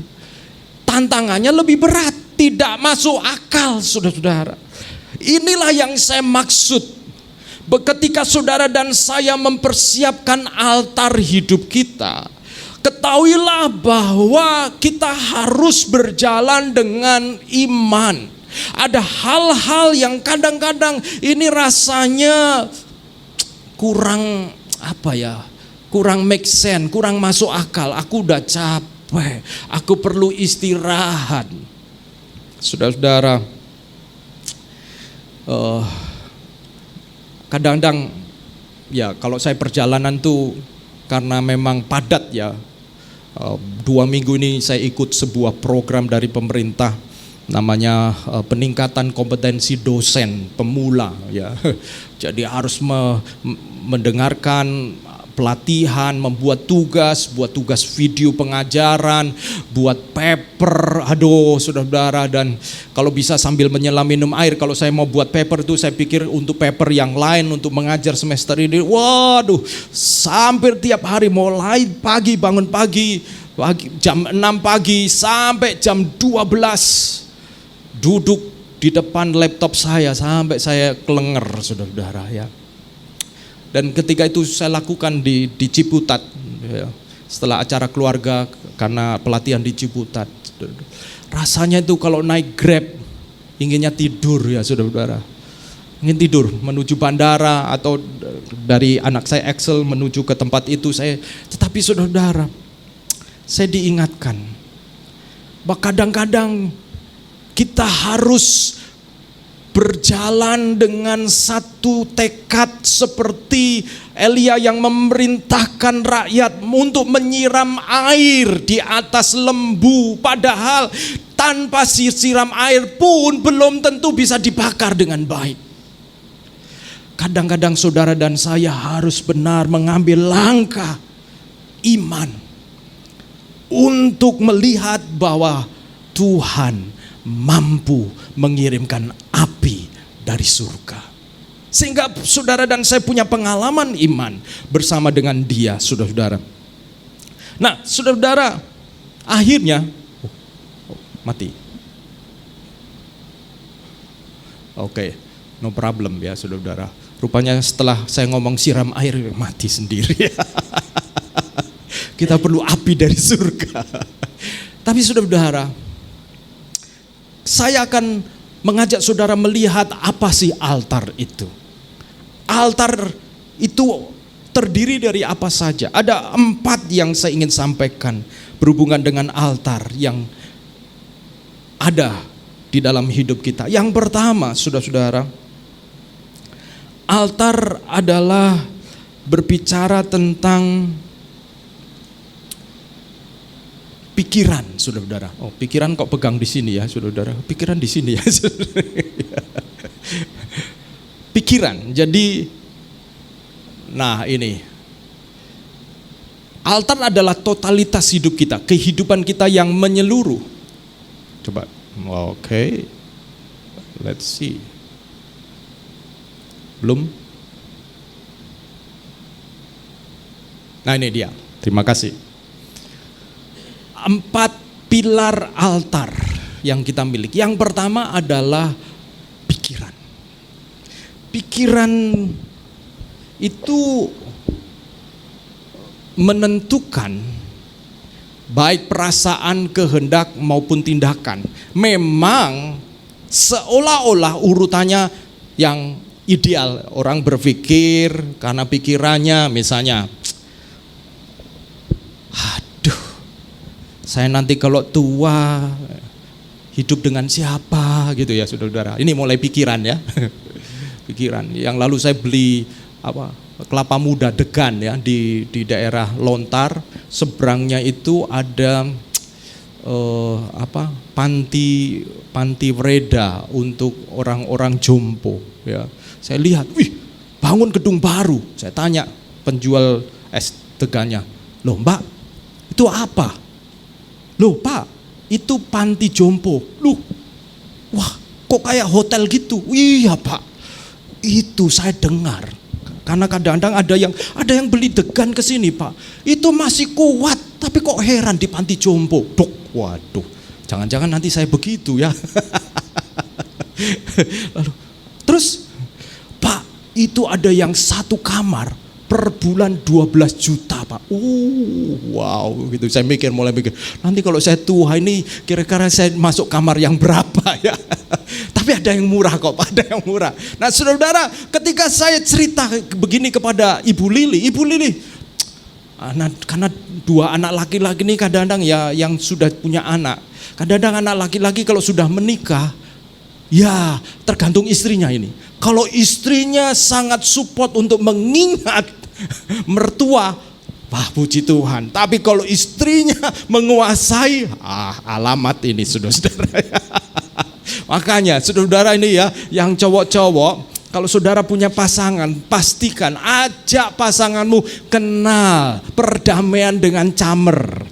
tantangannya lebih berat. Tidak masuk akal, saudara-saudara. Inilah yang saya maksud. Ketika saudara dan saya mempersiapkan altar hidup kita, ketahuilah bahwa kita harus berjalan dengan iman. Ada hal-hal yang kadang-kadang ini rasanya kurang kurang make sense, kurang masuk akal. Aku udah capek, aku perlu istirahat. Saudara-saudara, kadang-kadang ya kalau saya perjalanan tuh karena memang padat ya. 2 minggu ini saya ikut sebuah program dari pemerintah, namanya peningkatan kompetensi dosen pemula ya. Jadi harus mendengarkan pelatihan, membuat tugas, buat tugas video pengajaran, buat paper, saudara-saudara, dan kalau bisa sambil menyelam minum air. Kalau saya mau buat paper itu saya pikir untuk paper yang lain untuk mengajar semester ini, hampir tiap hari mulai pagi, bangun pagi jam 6 pagi sampai jam 12 duduk di depan laptop saya sampai saya kelenger, saudara-saudara ya. Dan ketika itu saya lakukan di Ciputat ya, setelah acara keluarga karena pelatihan di Ciputat. Rasanya itu kalau naik Grab inginnya tidur ya saudara-saudara. Ingin tidur menuju bandara atau dari anak saya Axel menuju ke tempat itu tetapi saudara-saudara, saya diingatkan bahwa kadang-kadang kita harus berjalan dengan satu tekad seperti Elia yang memerintahkan rakyat untuk menyiram air di atas lembu. Padahal tanpa siram air pun belum tentu bisa dibakar dengan baik. Kadang-kadang saudara dan saya harus benar mengambil langkah iman untuk melihat bahwa Tuhan mampu mengirimkan api dari surga. Sehingga saudara dan saya punya pengalaman iman bersama dengan Dia, saudara-saudara. Nah, saudara-saudara, akhirnya mati. Oke, no problem ya saudara-saudara. Rupanya setelah saya ngomong siram air mati sendiri. Kita perlu api dari surga. Tapi saudara-saudara, saya akan mengajak saudara melihat apa sih altar itu. Altar itu terdiri dari apa saja. Ada 4 yang saya ingin sampaikan berhubungan dengan altar yang ada di dalam hidup kita. Yang pertama, saudara-saudara, altar adalah berbicara tentang pikiran, saudara-saudara. Oh, pikiran kok pegang di sini ya, saudara-saudara. Pikiran di sini ya. Pikiran. Jadi, nah ini. Altar adalah totalitas hidup kita, kehidupan kita yang menyeluruh. Coba, oke. Let's see. Belum? Nah ini dia. Terima kasih. 4 pilar altar yang kita miliki. Yang pertama adalah pikiran. Pikiran itu menentukan baik perasaan, kehendak maupun tindakan. Memang Seolah-olah urutannya yang ideal. Orang berpikir karena pikirannya misalnya, aduh, saya nanti kalau tua hidup dengan siapa gitu ya saudara-saudara. Ini mulai pikiran ya. Pikiran. Yang lalu saya beli kelapa muda degan ya di daerah Lontar. Seberangnya itu ada panti Vreda untuk orang-orang jompo ya. Saya lihat, wih, bangun gedung baru. Saya tanya penjual es degannya, "Loh, Mbak, itu apa?" "Loh, Pak, itu panti jompo." "Loh, wah, kok kayak hotel gitu?" "Iya, Pak, itu saya dengar. Karena kadang-kadang ada yang beli degan ke sini, Pak. Itu masih kuat, tapi kok heran di panti jompo." Waduh, jangan-jangan nanti saya begitu ya. Lalu, terus, "Pak, itu ada yang satu kamar per bulan 12 juta, Pak." Wow, gitu. Saya mulai mikir, nanti kalau saya tua ini kira-kira saya masuk kamar yang berapa ya? Tapi ada yang murah kok, Pak, ada yang murah. Nah, saudara-saudara, ketika saya cerita begini kepada Ibu Lili, karena 2 anak laki-laki ini kadang-kadang ya yang sudah punya anak. Kadang-kadang anak laki-laki kalau sudah menikah, ya tergantung istrinya ini. Kalau istrinya sangat support untuk mengingat mertua, wah puji Tuhan. Tapi kalau istrinya menguasai, alamat ini saudara-saudara. Makanya saudara-saudara ini ya, yang cowok-cowok, kalau saudara punya pasangan, pastikan ajak pasanganmu kenal perdamaian dengan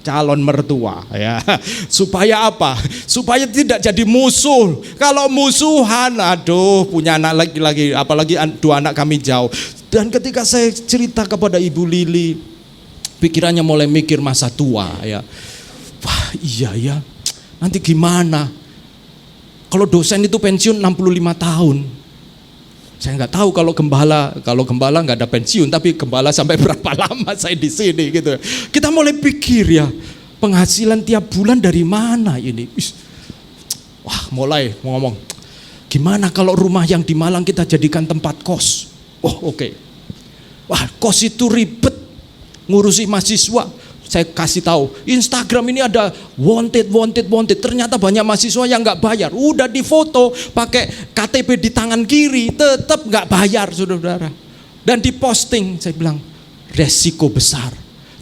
calon mertua ya. Supaya apa? Supaya tidak jadi musuh. Kalau musuhan, aduh, punya anak lagi-lagi, apalagi 2 anak kami jauh. Dan ketika saya cerita kepada Ibu Lili, pikirannya mulai mikir masa tua ya. Wah, iya ya. Nanti gimana? Kalau dosen itu pensiun 65 tahun. Saya nggak tahu kalau gembala nggak ada pensiun, tapi gembala sampai berapa lama saya di sini gitu. Kita mulai pikir ya, penghasilan tiap bulan dari mana ini? Wah, mulai mau ngomong, gimana kalau rumah yang di Malang kita jadikan tempat kos? Oh, oke. Wah, kos itu ribet, ngurusi mahasiswa. Saya kasih tahu, Instagram ini ada wanted. Ternyata banyak mahasiswa yang nggak bayar. Udah difoto pakai KTP di tangan kiri, tetap nggak bayar, saudara-saudara. Dan diposting, saya bilang resiko besar,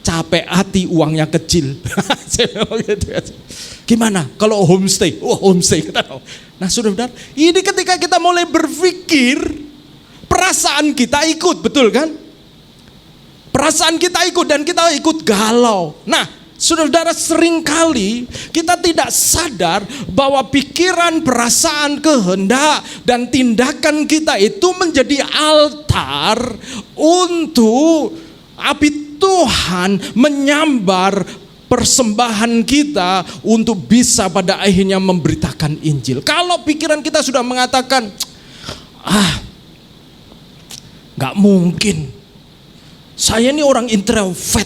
capek hati, uangnya kecil. Gimana kalau homestay? Homestay. Nah, saudara-saudara, ini ketika kita mulai berpikir, perasaan kita ikut, betul kan? Perasaan kita ikut dan kita ikut galau. Nah, saudara-saudara, seringkali kita tidak sadar bahwa pikiran, perasaan, kehendak, dan tindakan kita itu menjadi altar untuk api Tuhan menyambar persembahan kita untuk bisa pada akhirnya memberitakan Injil. Kalau pikiran kita sudah mengatakan, gak mungkin, saya ini orang introvert,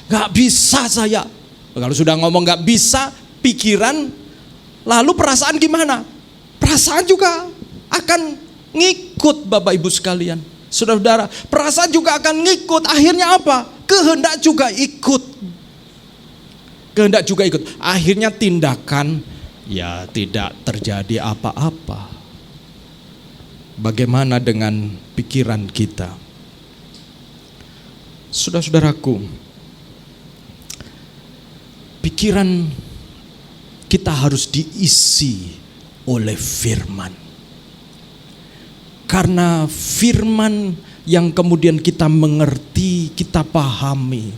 gak bisa saya. Kalau sudah ngomong gak bisa, pikiran, lalu perasaan gimana? Perasaan juga akan ngikut, Bapak Ibu sekalian. Saudara-saudara, perasaan juga akan ngikut. Akhirnya apa? Kehendak juga ikut. Akhirnya tindakan ya tidak terjadi apa-apa. Bagaimana dengan pikiran kita? Saudara-saudaraku, pikiran kita harus diisi oleh firman. Karena firman yang kemudian kita mengerti, kita pahami,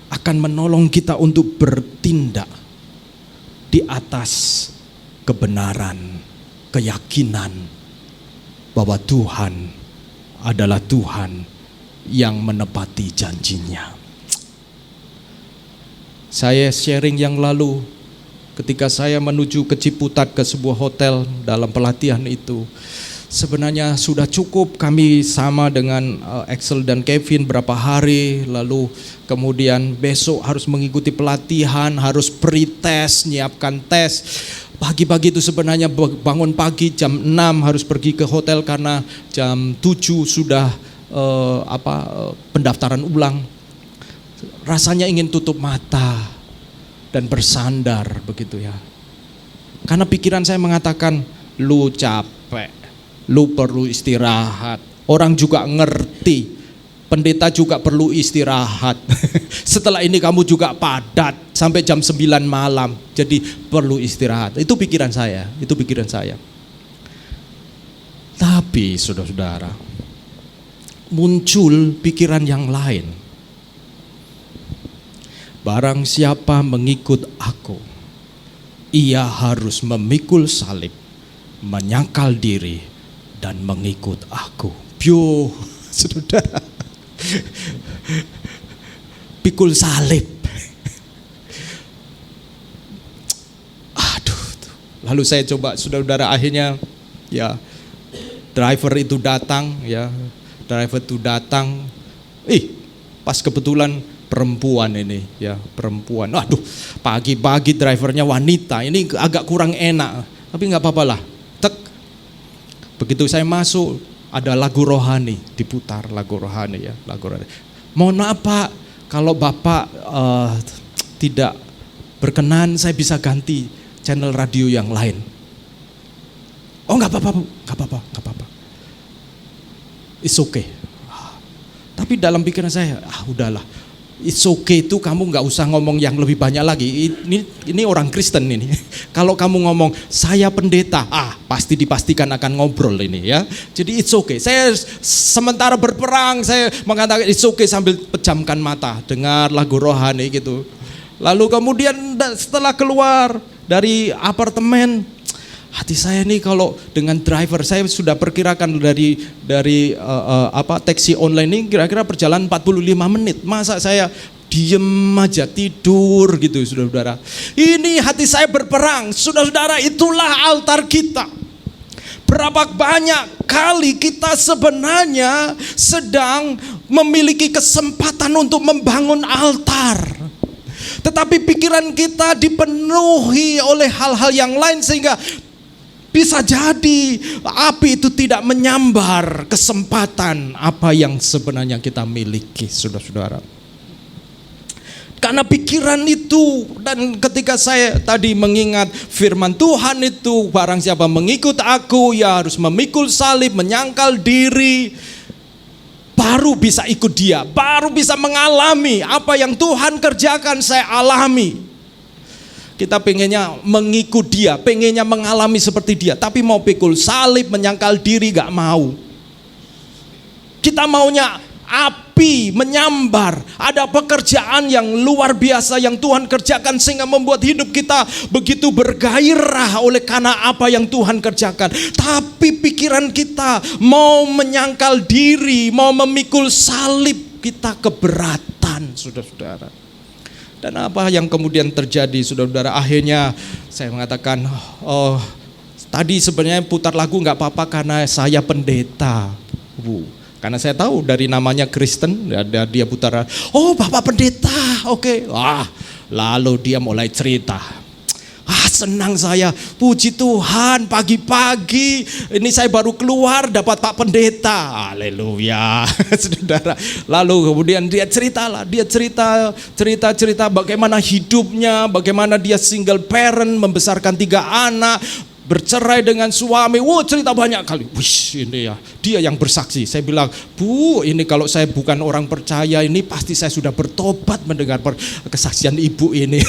akan menolong kita untuk bertindak di atas kebenaran, keyakinan bahwa Tuhan adalah Tuhan yang menepati janjinya. Saya sharing yang lalu ketika saya menuju ke Ciputat, ke sebuah hotel dalam pelatihan itu. Sebenarnya sudah cukup kami sama dengan Axel dan Kevin berapa hari, lalu kemudian besok harus mengikuti pelatihan, harus pre-test, nyiapkan tes. Pagi-pagi itu sebenarnya bangun pagi jam 6 harus pergi ke hotel karena jam 7 sudah pendaftaran ulang. Rasanya ingin tutup mata dan bersandar begitu ya. Karena pikiran saya mengatakan, lu capek, lu perlu istirahat. Orang juga ngerti, pendeta juga perlu istirahat. Setelah ini kamu juga padat sampai jam 9 malam, jadi perlu istirahat. Itu pikiran saya, itu pikiran saya. Tapi saudara-saudara, muncul pikiran yang lain. Barang siapa mengikut aku, ia harus memikul salib, menyangkal diri, dan mengikut aku. Yo, saudara, pikul salib. Aduh. Lalu saya coba, saudara-saudara, akhirnya ya driver itu datang. Pas kebetulan perempuan ini, ya perempuan. Aduh, pagi-pagi drivernya wanita. Ini agak kurang enak, tapi nggak apa-apa lah. Begitu saya masuk, ada lagu rohani diputar, lagu rohani. Mohon maaf Pak, kalau Bapak tidak berkenan, saya bisa ganti channel radio yang lain. Oh nggak apa-apa, nggak apa-apa. It's okay. Tapi dalam pikiran saya, udahlah. It's okay itu kamu nggak usah ngomong yang lebih banyak lagi. Ini orang Kristen ini. Kalau kamu ngomong saya pendeta, pasti dipastikan akan ngobrol ini ya. Jadi it's okay. Saya sementara berperang, saya mengatakan it's okay sambil pejamkan mata, dengar lagu rohani gitu. Lalu kemudian setelah keluar dari apartemen, hati saya nih kalau dengan driver, saya sudah perkirakan dari taksi online ini kira-kira perjalanan 45 menit. Masa saya diem aja tidur gitu, saudara-saudara. Ini hati saya berperang, saudara-saudara, itulah altar kita. Berapa banyak kali kita sebenarnya sedang memiliki kesempatan untuk membangun altar, tetapi pikiran kita dipenuhi oleh hal-hal yang lain sehingga bisa jadi api itu tidak menyambar kesempatan apa yang sebenarnya kita miliki, saudara-saudara. Karena pikiran itu, dan ketika saya tadi mengingat firman Tuhan itu, barang siapa mengikut aku, ya harus memikul salib, menyangkal diri, baru bisa ikut dia, baru bisa mengalami apa yang Tuhan kerjakan saya alami. Kita pengennya mengikut dia, pengennya mengalami seperti dia, tapi mau pikul salib, menyangkal diri gak mau. Kita maunya api menyambar, ada pekerjaan yang luar biasa yang Tuhan kerjakan sehingga membuat hidup kita begitu bergairah oleh karena apa yang Tuhan kerjakan. Tapi pikiran kita mau menyangkal diri, mau memikul salib, kita keberatan, saudara-saudara. Dan apa yang kemudian terjadi, saudara-saudara? Akhirnya saya mengatakan, tadi sebenarnya putar lagu nggak apa-apa karena saya pendeta, Bu. Karena saya tahu dari namanya Kristen, dia putar, Bapak pendeta, oke. Lalu dia mulai cerita. Senang saya, puji Tuhan, pagi-pagi ini saya baru keluar dapat Pak Pendeta, haleluya, saudara. Lalu kemudian dia cerita bagaimana hidupnya, bagaimana dia single parent, membesarkan 3 anak, bercerai dengan suami, cerita banyak kali. Ini ya, dia yang bersaksi. Saya bilang, Bu, ini kalau saya bukan orang percaya, ini pasti saya sudah bertobat mendengar kesaksian ibu ini.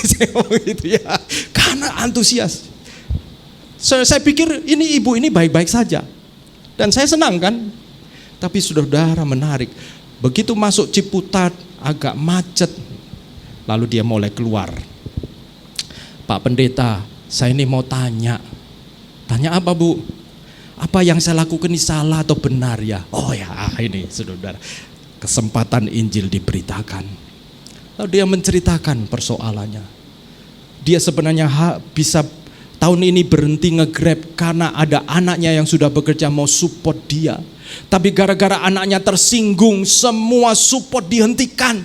Gitu ya, karena antusias. Saya pikir ini ibu ini baik-baik saja, dan saya senang kan. Tapi saudara, menarik. Begitu masuk Ciputat, agak macet, lalu dia mulai keluar. Pak Pendeta, saya ini mau tanya. Tanya apa, Bu? Apa yang saya lakukan ini salah atau benar ya? Oh ya, ini saudara, kesempatan Injil diberitakan. Lalu dia menceritakan persoalannya. Dia sebenarnya bisa tahun ini berhenti nge-Grab karena ada anaknya yang sudah bekerja mau support dia. Tapi gara-gara anaknya tersinggung, semua support dihentikan.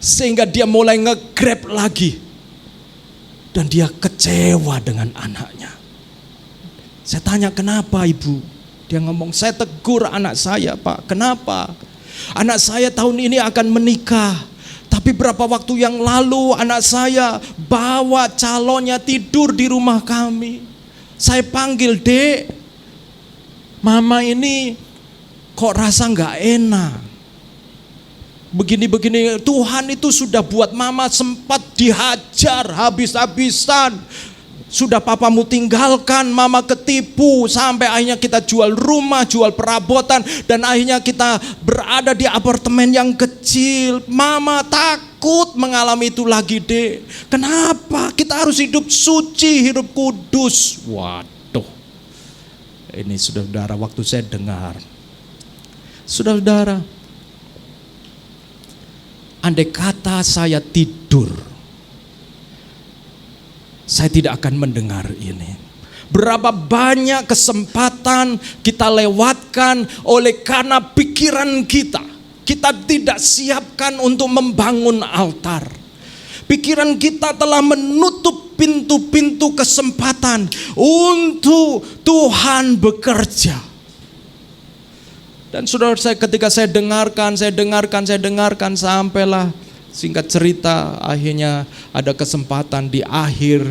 Sehingga dia mulai nge-Grab lagi. Dan dia kecewa dengan anaknya. Saya tanya, kenapa ibu? Dia ngomong, saya tegur anak saya, Pak. Kenapa? Anak saya tahun ini akan menikah. Tapi berapa waktu yang lalu anak saya bawa calonnya tidur di rumah kami. Saya panggil, Dek, mama ini kok rasa gak enak. Begini-begini, Tuhan itu sudah buat mama sempat dihajar habis-habisan. Sudah papamu tinggalkan, mama ketipu, sampai akhirnya kita jual rumah, jual perabotan, dan akhirnya kita berada di apartemen yang kecil. Mama takut mengalami itu lagi, Dek. Kenapa? Kita harus hidup suci, hidup kudus. Waduh, ini saudara, waktu saya dengar, saudara, andai kata saya tidur, saya tidak akan mendengar ini. Berapa banyak kesempatan kita lewatkan oleh karena pikiran kita tidak siapkan untuk membangun altar. Pikiran kita telah menutup pintu-pintu kesempatan untuk Tuhan bekerja. Dan saudara, ketika saya dengarkan, sampailah singkat cerita, akhirnya ada kesempatan di akhir.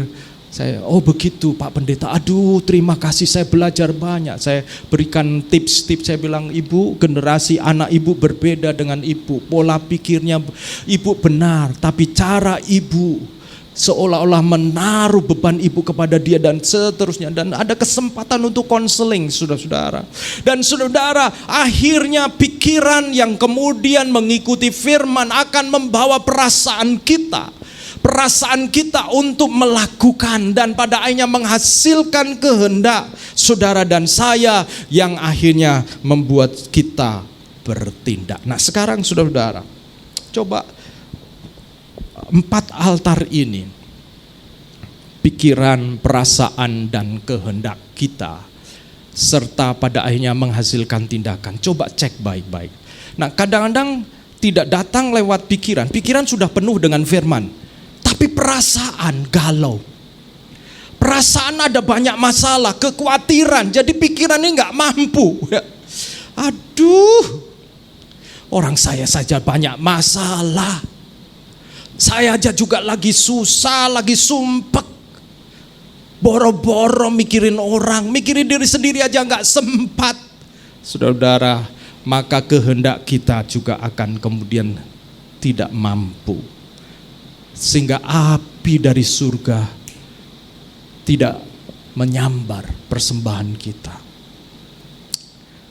Saya, oh begitu Pak Pendeta, aduh terima kasih, saya belajar banyak. Saya berikan tips-tips, saya bilang, ibu, generasi anak ibu berbeda dengan ibu. Pola pikirnya ibu benar, tapi cara ibu seolah-olah menaruh beban ibu kepada dia dan seterusnya. Dan ada kesempatan untuk konseling, saudara-saudara. Dan saudara, akhirnya pikiran yang kemudian mengikuti firman akan membawa perasaan kita untuk melakukan, dan pada akhirnya menghasilkan kehendak saudara dan saya yang akhirnya membuat kita bertindak. Nah sekarang saudara-saudara, coba 4 altar ini, pikiran, perasaan, dan kehendak kita, serta pada akhirnya menghasilkan tindakan. Coba cek baik-baik. Nah kadang-kadang tidak datang lewat pikiran. Pikiran sudah penuh dengan firman, tapi perasaan galau. Perasaan ada banyak masalah, kekhawatiran, jadi pikiran ini gak mampu. Aduh, orang saya saja banyak masalah. Saya aja juga lagi susah, lagi sumpek. Boro-boro mikirin orang, mikirin diri sendiri aja gak sempat. Saudara-saudara, maka kehendak kita juga akan kemudian tidak mampu. Sehingga api dari surga tidak menyambar persembahan kita.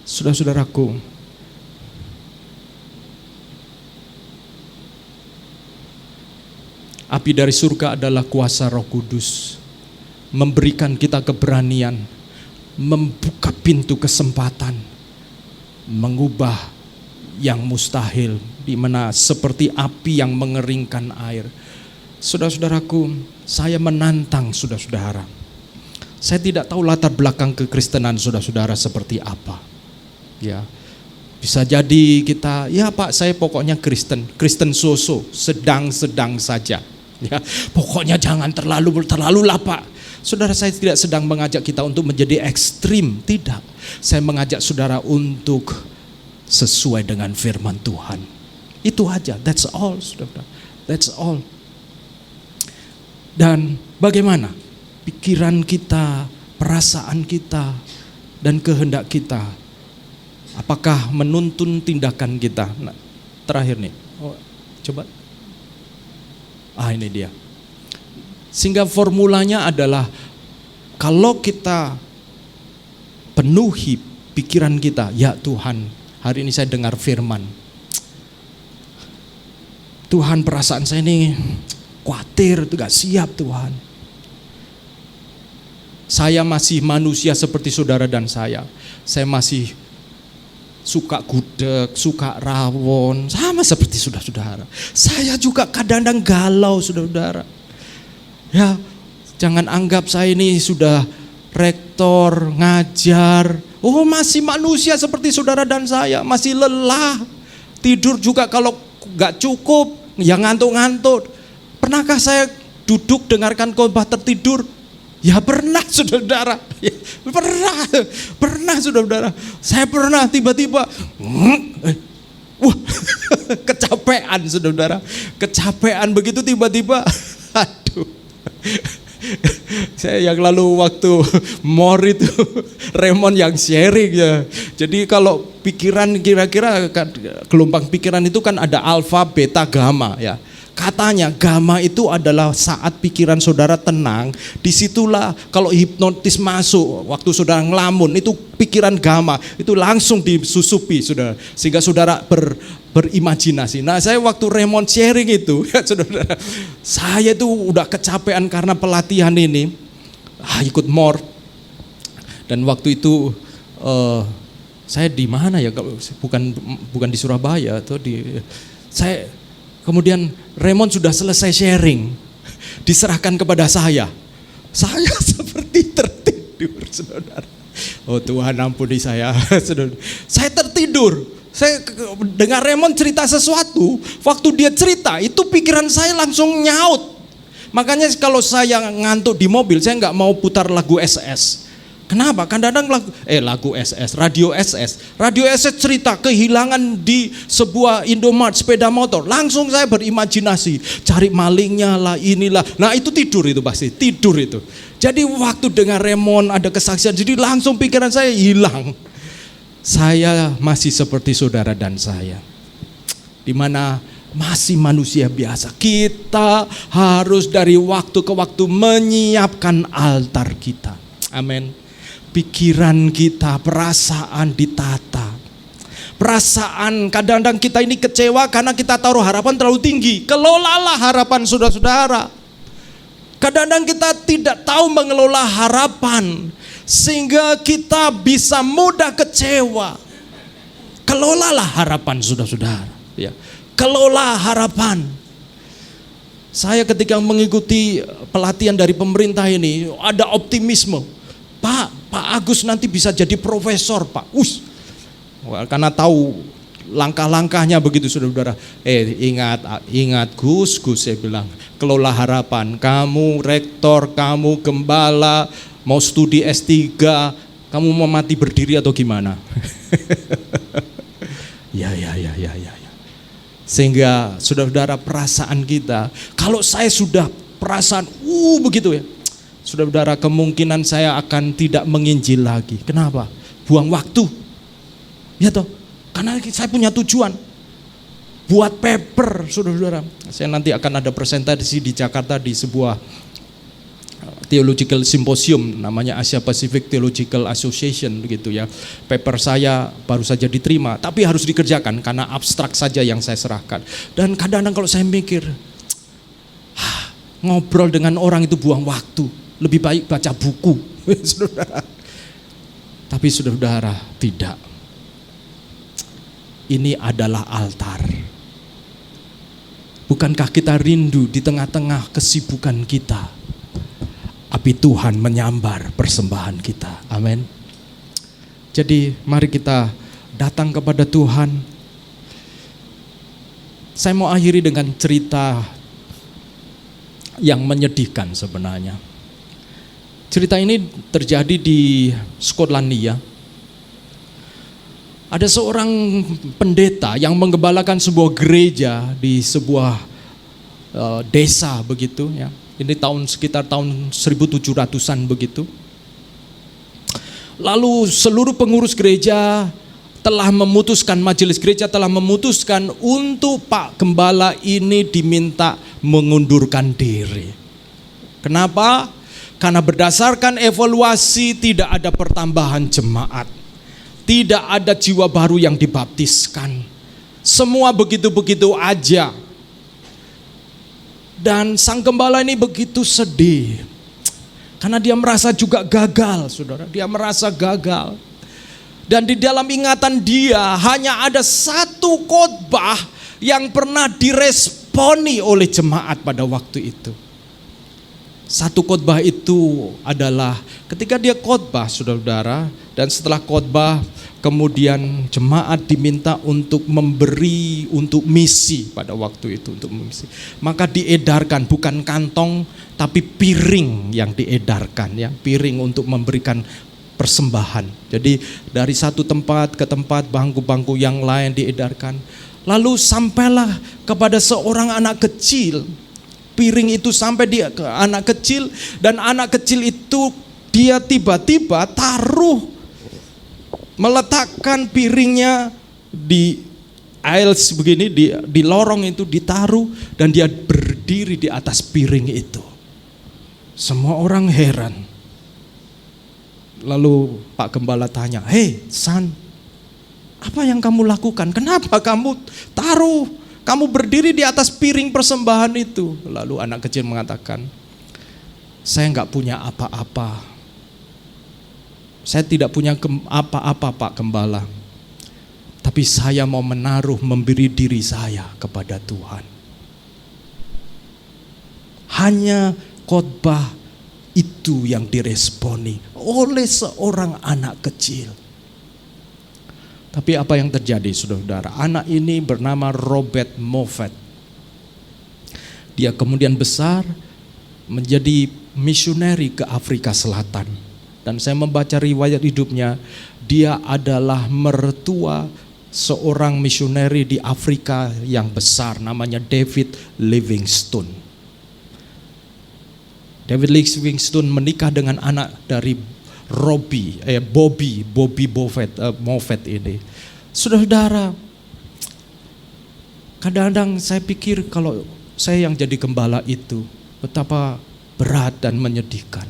Saudara-saudaraku, api dari surga adalah kuasa Roh Kudus, memberikan kita keberanian, membuka pintu kesempatan, mengubah yang mustahil, di mana seperti api yang mengeringkan air. Saudara-saudaraku, saya menantang saudara-saudara. Saya tidak tahu latar belakang kekristenan saudara-saudara seperti apa. Ya, bisa jadi kita, ya Pak, saya pokoknya Kristen so-so, sedang-sedang saja. Ya, pokoknya jangan terlalu lah Pak. Saudara, saya tidak sedang mengajak kita untuk menjadi ekstrim, tidak. Saya mengajak saudara untuk sesuai dengan firman Tuhan. Itu aja, that's all, saudara. That's all. Dan bagaimana pikiran kita, perasaan kita, dan kehendak kita, apakah menuntun tindakan kita? Nah, terakhir nih, coba. Ini dia. Sehingga formulanya adalah, kalau kita penuhi pikiran kita, ya Tuhan, hari ini saya dengar firman, Tuhan, perasaan saya ini khawatir, gak siap Tuhan. Saya masih manusia seperti saudara dan saya masih suka gudeg, suka rawon, sama seperti saudara-saudara. Saya juga kadang-kadang galau, saudara-saudara. Ya, jangan anggap saya ini sudah rektor, ngajar. Oh, masih manusia seperti saudara dan saya, masih lelah. Tidur juga kalau gak cukup, ya ngantuk-ngantuk. Pernahkah saya duduk dengarkan khotbah tertidur? Ya pernah saudara-saudara, ya, pernah saudara-saudara. Saya pernah tiba-tiba, wah, kecapean saudara-saudara, kecapean begitu tiba-tiba, aduh. Saya yang lalu waktu mor itu Raymond yang sharing ya. Jadi kalau pikiran kira-kira gelombang pikiran itu kan ada alfa, beta, gamma ya. Katanya gamma itu adalah saat pikiran saudara tenang, disitulah kalau hipnotis masuk, waktu saudara ngelamun itu pikiran gamma itu langsung disusupi saudara, sehingga saudara berimajinasi. Nah saya waktu Raymond sharing itu, ya saudara, saya itu udah kecapean karena pelatihan ini, ikut MOR, dan waktu itu saya di mana ya, bukan di Surabaya atau saya. Kemudian Raymond sudah selesai sharing, diserahkan kepada saya. Saya seperti tertidur, saudara. Oh Tuhan ampuni saya, saudara. Saya tertidur. Saya dengar Raymond cerita sesuatu. Waktu dia cerita, itu pikiran saya langsung nyaut. Makanya kalau saya ngantuk di mobil, saya nggak mau putar lagu SS. Kenapa? Kadang-kadang Radio SS cerita kehilangan di sebuah Indomart sepeda motor. Langsung saya berimajinasi, cari malingnya lah, inilah. Nah itu tidur itu pasti, tidur itu. Jadi waktu dengar Raymond ada kesaksian, jadi langsung pikiran saya hilang. Saya masih seperti saudara dan saya, dimana masih manusia biasa. Kita harus dari waktu ke waktu menyiapkan altar kita. Amin. Pikiran kita, perasaan ditata. Perasaan, kadang-kadang kita ini kecewa karena kita taruh harapan terlalu tinggi. Kelolalah harapan saudara-saudara. Kadang-kadang kita tidak tahu mengelola harapan, sehingga kita bisa mudah kecewa. Kelolalah harapan saudara-saudara. Ya. Kelola harapan. Saya ketika mengikuti pelatihan dari pemerintah ini, ada optimisme. Pak Agus nanti bisa jadi profesor, Pak. Karena tahu langkah-langkahnya begitu saudara-saudara. Ingat Gus saya bilang, kelola harapan. Kamu rektor, kamu gembala, mau studi S3, kamu mau mati berdiri atau gimana? Ya. Sehingga saudara-saudara perasaan kita, kalau saya sudah perasaan begitu ya, saudara-saudara, kemungkinan saya akan tidak menginjil lagi. Kenapa? Buang waktu. Ya toh, karena saya punya tujuan. Buat paper, saudara-saudara. Saya nanti akan ada presentasi di Jakarta di sebuah theological symposium, namanya Asia Pacific Theological Association begitu ya. Paper saya baru saja diterima, tapi harus dikerjakan karena abstrak saja yang saya serahkan. Dan kadang-kadang kalau saya mikir, ngobrol dengan orang itu buang waktu. Lebih baik baca buku. Tapi saudara-saudara, tidak. Ini adalah altar. Bukankah kita rindu di tengah-tengah kesibukan kita, api Tuhan menyambar persembahan kita. Amin. Jadi mari kita datang kepada Tuhan. Saya mau akhiri dengan cerita yang menyedihkan sebenarnya. Cerita ini terjadi di Skotlandia. Ada seorang pendeta yang menggembalakan sebuah gereja di sebuah desa begitu ya. Ini sekitar tahun 1700-an begitu. Lalu seluruh pengurus gereja telah memutuskan, majelis gereja telah memutuskan untuk Pak Gembala ini diminta mengundurkan diri. Kenapa? Karena berdasarkan evaluasi tidak ada pertambahan jemaat, tidak ada jiwa baru yang dibaptiskan. Semua begitu-begitu aja. Dan sang gembala ini begitu sedih. Karena dia merasa juga gagal, saudara. Dia merasa gagal. Dan di dalam ingatan dia hanya ada satu khotbah yang pernah diresponi oleh jemaat pada waktu itu. Satu khotbah itu adalah ketika dia khotbah, saudara-saudara, dan setelah khotbah Kemudian jemaat diminta untuk memberi untuk misi pada waktu itu, untuk misi. Maka diedarkan bukan kantong tapi piring yang diedarkan, ya, piring untuk memberikan persembahan. Jadi dari satu tempat ke tempat, bangku-bangku yang lain diedarkan. Lalu sampailah kepada seorang anak kecil. Piring itu sampai dia ke anak kecil, dan anak kecil itu dia tiba-tiba meletakkan piringnya di aisle begini, di lorong itu ditaruh, dan dia berdiri di atas piring itu. Semua orang heran. Lalu Pak Gembala tanya, "Hei San, apa yang kamu lakukan? Kenapa kamu kamu berdiri di atas piring persembahan itu?" Lalu anak kecil mengatakan, "Saya enggak punya apa-apa. Saya tidak punya apa-apa Pak Gembala. Tapi saya mau memberi diri saya kepada Tuhan." Hanya khotbah itu yang diresponi oleh seorang anak kecil. Tapi apa yang terjadi, saudara-saudara? Anak ini bernama Robert Moffat. Dia kemudian besar menjadi misioneri ke Afrika Selatan. Dan saya membaca riwayat hidupnya, dia adalah mertua seorang misioneri di Afrika yang besar, namanya David Livingstone. David Livingstone menikah dengan anak dari Bobby Moffat ini. Saudara-saudara, kadang-kadang saya pikir kalau saya yang jadi gembala itu betapa berat dan menyedihkan.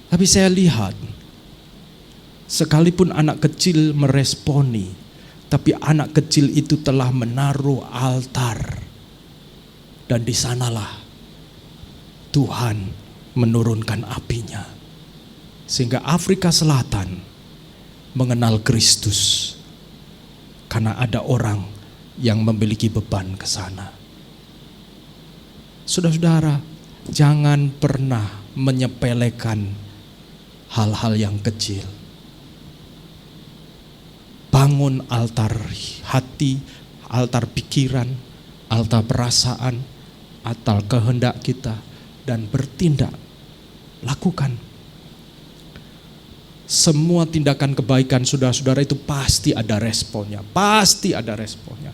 Tapi saya lihat, sekalipun anak kecil meresponi, tapi anak kecil itu telah menaruh altar, dan di sanalah Tuhan menurunkan apinya, sehingga Afrika Selatan mengenal Kristus karena ada orang yang memiliki beban ke sana. Saudara-saudara, jangan pernah menyepelekan hal-hal yang kecil. Bangun altar hati, altar pikiran, altar perasaan, altar kehendak kita, dan bertindak. Lakukan. Semua tindakan kebaikan saudara-saudara itu pasti ada responnya. Pasti ada responnya.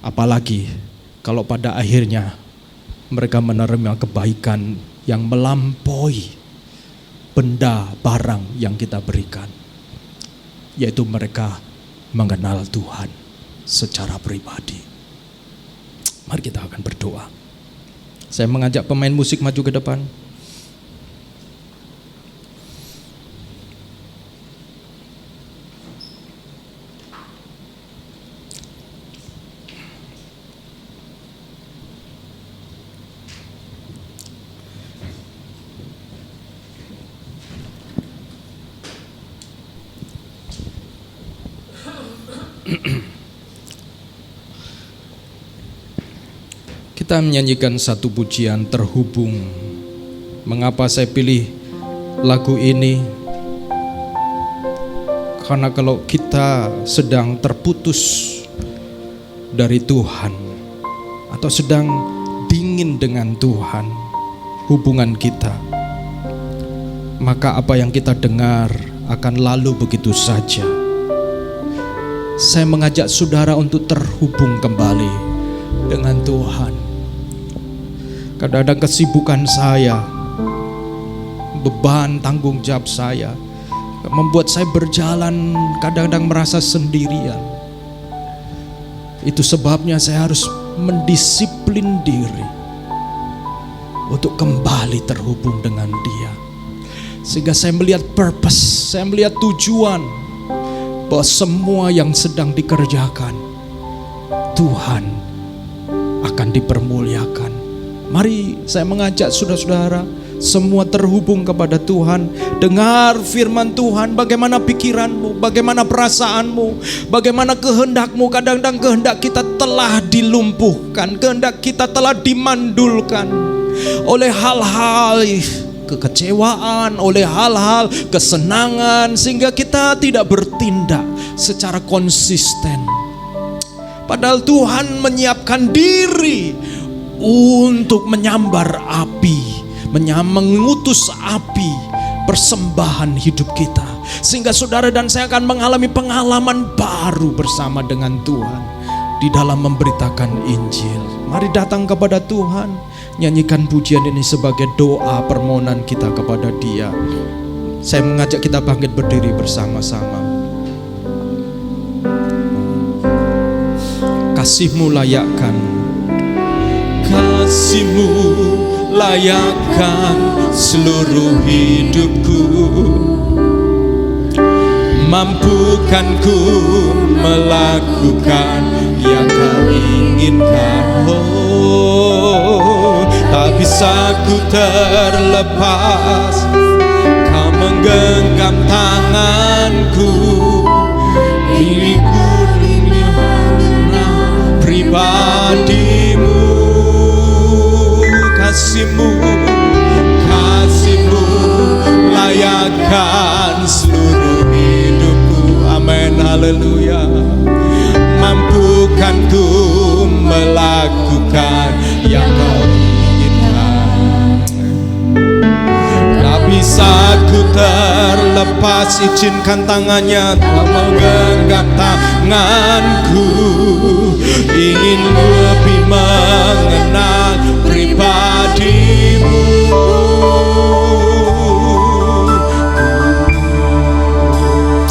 Apalagi kalau pada akhirnya mereka menerima kebaikan yang melampaui benda barang yang kita berikan, yaitu mereka mengenal Tuhan secara pribadi. Mari kita akan berdoa. Saya mengajak pemain musik maju ke depan. Kita menyanyikan satu pujian terhubung. Mengapa saya pilih lagu ini? Karena kalau kita sedang terputus dari Tuhan, atau sedang dingin dengan Tuhan, hubungan kita, maka apa yang kita dengar akan lalu begitu saja. Saya mengajak saudara untuk terhubung kembali dengan Tuhan. Kadang-kadang kesibukan saya, beban tanggung jawab saya, membuat saya berjalan kadang-kadang merasa sendirian. Itu sebabnya saya harus mendisiplin diri untuk kembali terhubung dengan Dia. Sehingga saya melihat purpose, saya melihat tujuan, bahwa semua yang sedang dikerjakan Tuhan akan dipermuliakan. Mari saya mengajak saudara-saudara semua terhubung kepada Tuhan. Dengar firman Tuhan, bagaimana pikiranmu, bagaimana perasaanmu, bagaimana kehendakmu. Kadang-kadang kehendak kita telah dilumpuhkan, kehendak kita telah dimandulkan oleh hal-hal kekecewaan, oleh hal-hal kesenangan, sehingga kita tidak bertindak secara konsisten. Padahal Tuhan menyiapkan diri untuk menyambar api, mengutus api persembahan hidup kita, sehingga saudara dan saya akan mengalami pengalaman baru bersama dengan Tuhan di dalam memberitakan Injil. Mari datang kepada Tuhan, nyanyikan pujian ini sebagai doa permohonan kita kepada Dia. Saya mengajak kita bangkit berdiri bersama-sama. Kasih-Mu layakkan, Kasih-Mu layakkan seluruh hidupku. Mampukan ku melakukan yang Kau inginkan. Oh, tak bisa ku terlepas, Kau menggenggam tanganku. Diriku pribadimu, kasih-Mu, kasih-Mu layakkan seluruh hidupku. Amin, haleluya. Mampukan ku melakukan yang Kau inginkan. Tak bisa ku terlepas, izinkan tangannya Tuhan menggenggam tanganku. Ingin lebih mengenal pribadi-Mu.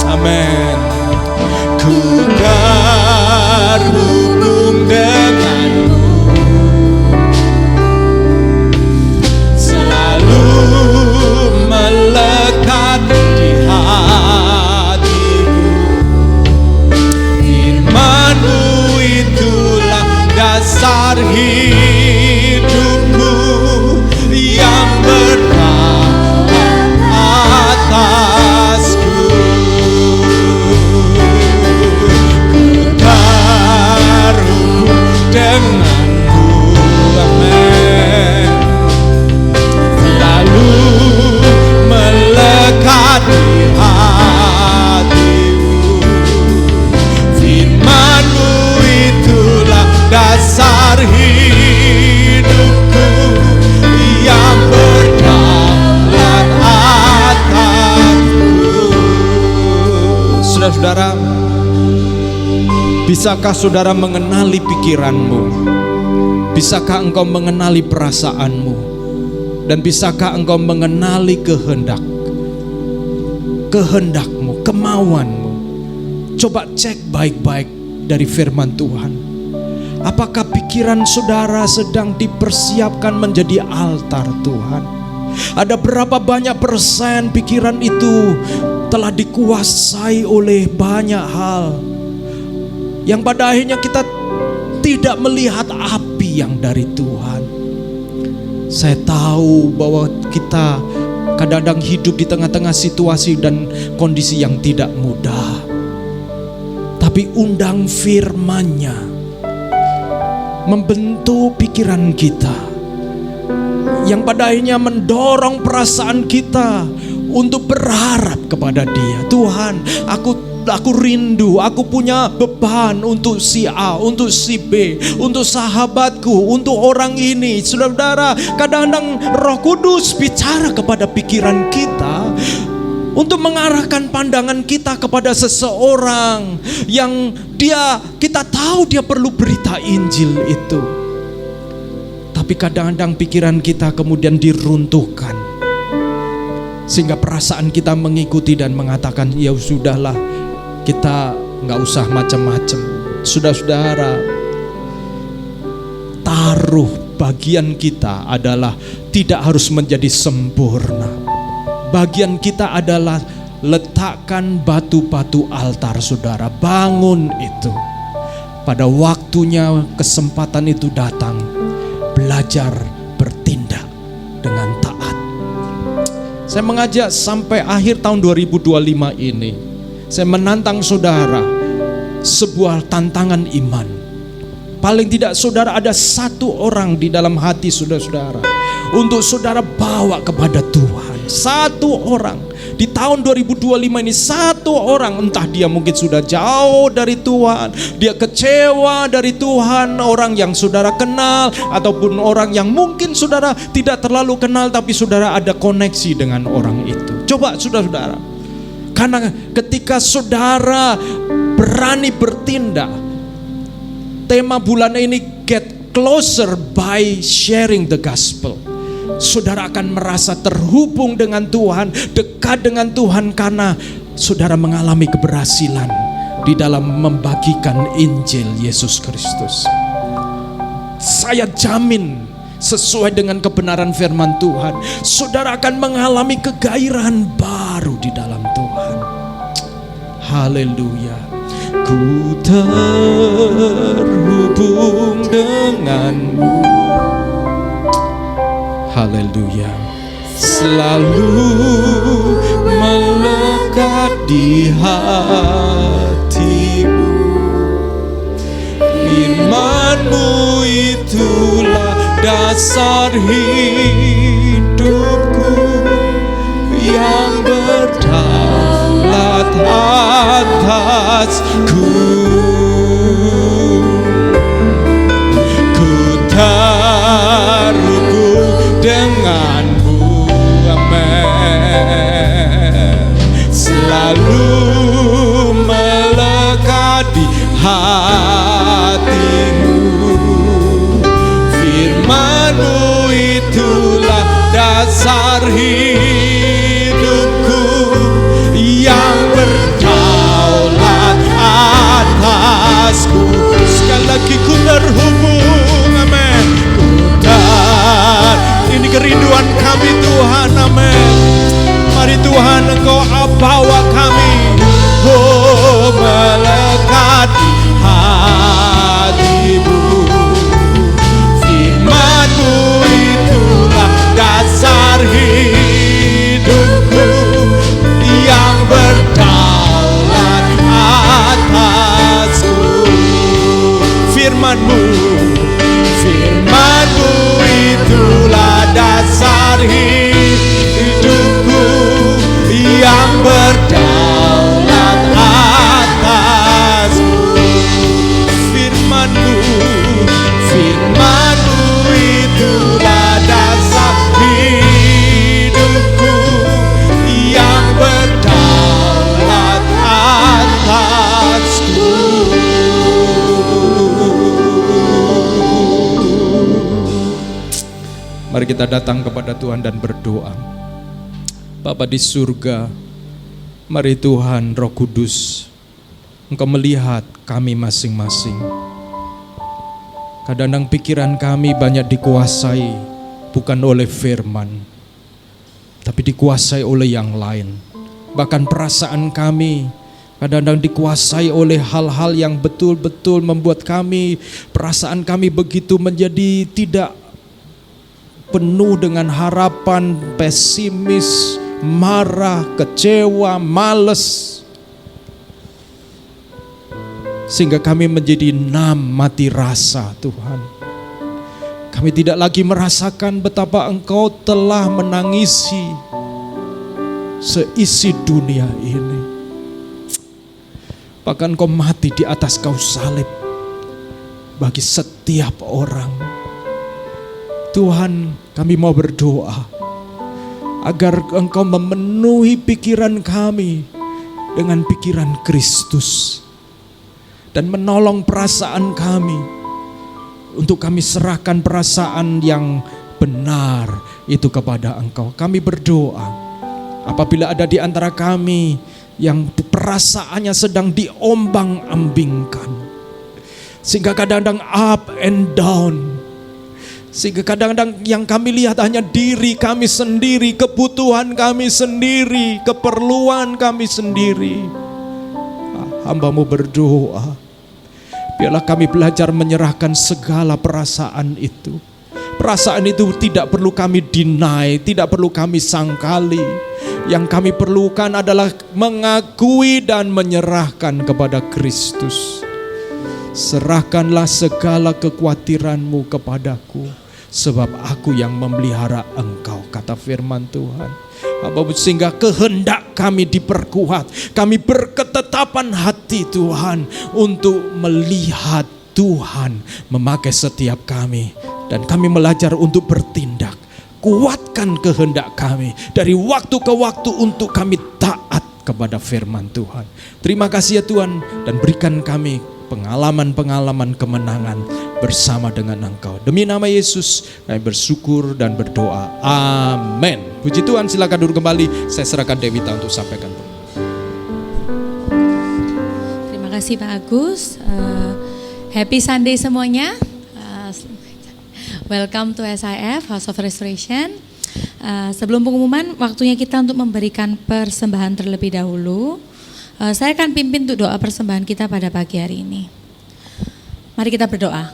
Amin. Ku terhubung denganmu, selalu melekat di hatiku. Firman-Mu itulah dasar hidupku yang bertahan atasku. Ku terhubung denganmu, amin. Selalu melekat di hatiku. Firman-Mu itulah dasar hidupku yang berdaulat atasku. Saudara-saudara, bisakah saudara mengenali pikiranmu? Bisakah engkau mengenali perasaanmu? Dan bisakah engkau mengenali kehendakmu, kemauanmu? Coba cek baik-baik dari firman Tuhan. Apakah pikiran saudara sedang dipersiapkan menjadi altar Tuhan? Ada berapa banyak persen pikiran itu telah dikuasai oleh banyak hal, yang pada akhirnya kita tidak melihat api yang dari Tuhan. Saya tahu bahwa kita kadang-kadang hidup di tengah-tengah situasi dan kondisi yang tidak mudah. Tapi undang firman-Nya membentuk pikiran kita, yang pada akhirnya mendorong perasaan kita untuk berharap kepada Dia. Tuhan, aku rindu, aku punya beban untuk si A, untuk si B, untuk sahabatku, untuk orang ini. Saudara-saudara, kadang-kadang Roh Kudus bicara kepada pikiran kita untuk mengarahkan pandangan kita kepada seseorang yang kita tahu dia perlu berita Injil itu. Tapi kadang-kadang pikiran kita kemudian diruntuhkan, sehingga perasaan kita mengikuti dan mengatakan, ya sudahlah, kita nggak usah macam-macam. Saudara-saudara, taruh bagian kita adalah tidak harus menjadi sempurna. Bagian kita adalah letakkan batu-batu altar, saudara. Bangun itu. Pada waktunya kesempatan itu datang, belajar bertindak dengan taat. Saya mengajak sampai akhir tahun 2025 ini, saya menantang saudara sebuah tantangan iman. Paling tidak saudara ada satu orang di dalam hati saudara-saudara untuk saudara bawa kepada Tuhan. Satu orang di tahun 2025 ini, satu orang, entah dia mungkin sudah jauh dari Tuhan, dia kecewa dari Tuhan, orang yang saudara kenal, ataupun orang yang mungkin saudara tidak terlalu kenal, tapi saudara ada koneksi dengan orang itu. Coba saudara-saudara, karena ketika saudara berani bertindak, tema bulan ini get closer by sharing the gospel. Saudara akan merasa terhubung dengan Tuhan, dekat dengan Tuhan, karena saudara mengalami keberhasilan di dalam membagikan Injil Yesus Kristus. Saya jamin, sesuai dengan kebenaran firman Tuhan, saudara akan mengalami kegairahan baru di dalam Tuhan. Haleluya. Ku terhubung denganmu. Haleluya. Selalu melekat di hatimu. Firman-Mu itulah dasar hidupku, yang berdaulat atasku. Ku terhubung denganmu, amin. Selalu melekat di hatimu. Firman-Mu itulah dasar hidupku, yang berdaulat atasku. Sekali lagi, ku terhubung, amin. Ini kerinduan kami Tuhan, amin. Mari Tuhan, Engkau bawa kami, oh, melekat di hatimu. Firman-Mu itulah dasar hidupku, yang berdaulat atasku. Firman-Mu itulah dasar hidupku, yang berdaulat atasku. Firman-Mu itulah dasar hidupku, yang berdaulat atasku. Mari kita datang kepada Tuhan dan berdoa. Bapa di surga, mari Tuhan Roh Kudus, Engkau melihat kami masing-masing. Kadang-kadang pikiran kami banyak dikuasai bukan oleh firman, tapi dikuasai oleh yang lain. Bahkan perasaan kami kadang-kadang dikuasai oleh hal-hal yang betul-betul membuat kami, perasaan kami begitu menjadi tidak penuh dengan harapan, pesimis, marah, kecewa, malas. Sehingga kami menjadi mati rasa, Tuhan. Kami tidak lagi merasakan betapa Engkau telah menangisi seisi dunia ini. Bahkan Engkau mati di atas kayu salib bagi setiap orang. Tuhan, kami mau berdoa agar Engkau memenuhi pikiran kami dengan pikiran Kristus, dan menolong perasaan kami untuk kami serahkan perasaan yang benar itu kepada Engkau. Kami berdoa apabila ada di antara kami yang perasaannya sedang diombang-ambingkan, sehingga kadang-kadang up and down, sehingga kadang-kadang yang kami lihat hanya diri kami sendiri, kebutuhan kami sendiri, keperluan kami sendiri. Hamba-Mu berdoa, biarlah kami belajar menyerahkan segala perasaan itu. Perasaan itu tidak perlu kami deny, tidak perlu kami sangkali. Yang kami perlukan adalah mengakui dan menyerahkan kepada Kristus. Serahkanlah segala kekhawatiran-Mu kepadaku. sebab aku yang memelihara engkau, kata firman Tuhan. Bapak, sehingga kehendak kami diperkuat, kami berketetapan hati Tuhan untuk melihat Tuhan memakai setiap kami, dan kami belajar untuk bertindak. Kuatkan kehendak kami dari waktu ke waktu untuk kami taat kepada firman Tuhan. Terima kasih ya Tuhan, dan berikan kami pengalaman-pengalaman kemenangan bersama dengan Engkau. Demi nama Yesus kami bersyukur dan berdoa. Amin. Puji Tuhan, silakan duduk kembali. Saya serahkan Devita untuk sampaikan. Terima kasih Pak Agus. Happy Sunday semuanya. Welcome to SIF, House of Restoration. Sebelum pengumuman, waktunya kita untuk memberikan persembahan terlebih dahulu. Saya akan pimpin untuk doa persembahan kita pada pagi hari ini. Mari kita berdoa.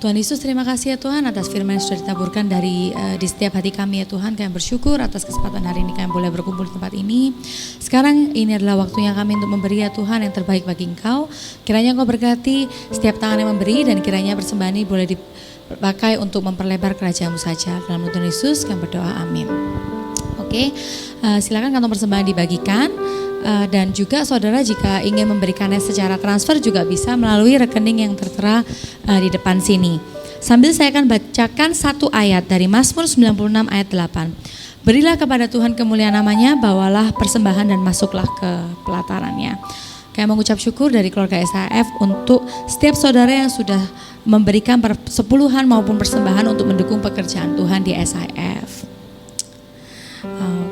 Tuhan Yesus, terima kasih ya Tuhan atas firman yang sudah ditaburkan di setiap hati kami ya Tuhan. Kami bersyukur atas kesempatan hari ini kami boleh berkumpul di tempat ini. Sekarang ini adalah waktunya kami untuk memberi ya Tuhan yang terbaik bagi Engkau. Kiranya Engkau berkati setiap tangan yang memberi, dan kiranya persembahan ini boleh dipakai untuk memperlebar kerajaan-Mu saja. Dalam nama Tuhan Yesus kami berdoa, amin. Oke, silakan kantong persembahan dibagikan. Dan juga saudara jika ingin memberikannya secara transfer juga bisa melalui rekening yang tertera di depan sini. Sambil saya akan bacakan satu ayat dari Mazmur 96 ayat 8. Berilah kepada Tuhan kemuliaan namanya, bawalah persembahan dan masuklah ke pelatarannya. Kami mengucap syukur dari keluarga SIF untuk setiap saudara yang sudah memberikan persepuluhan maupun persembahan untuk mendukung pekerjaan Tuhan di SIF.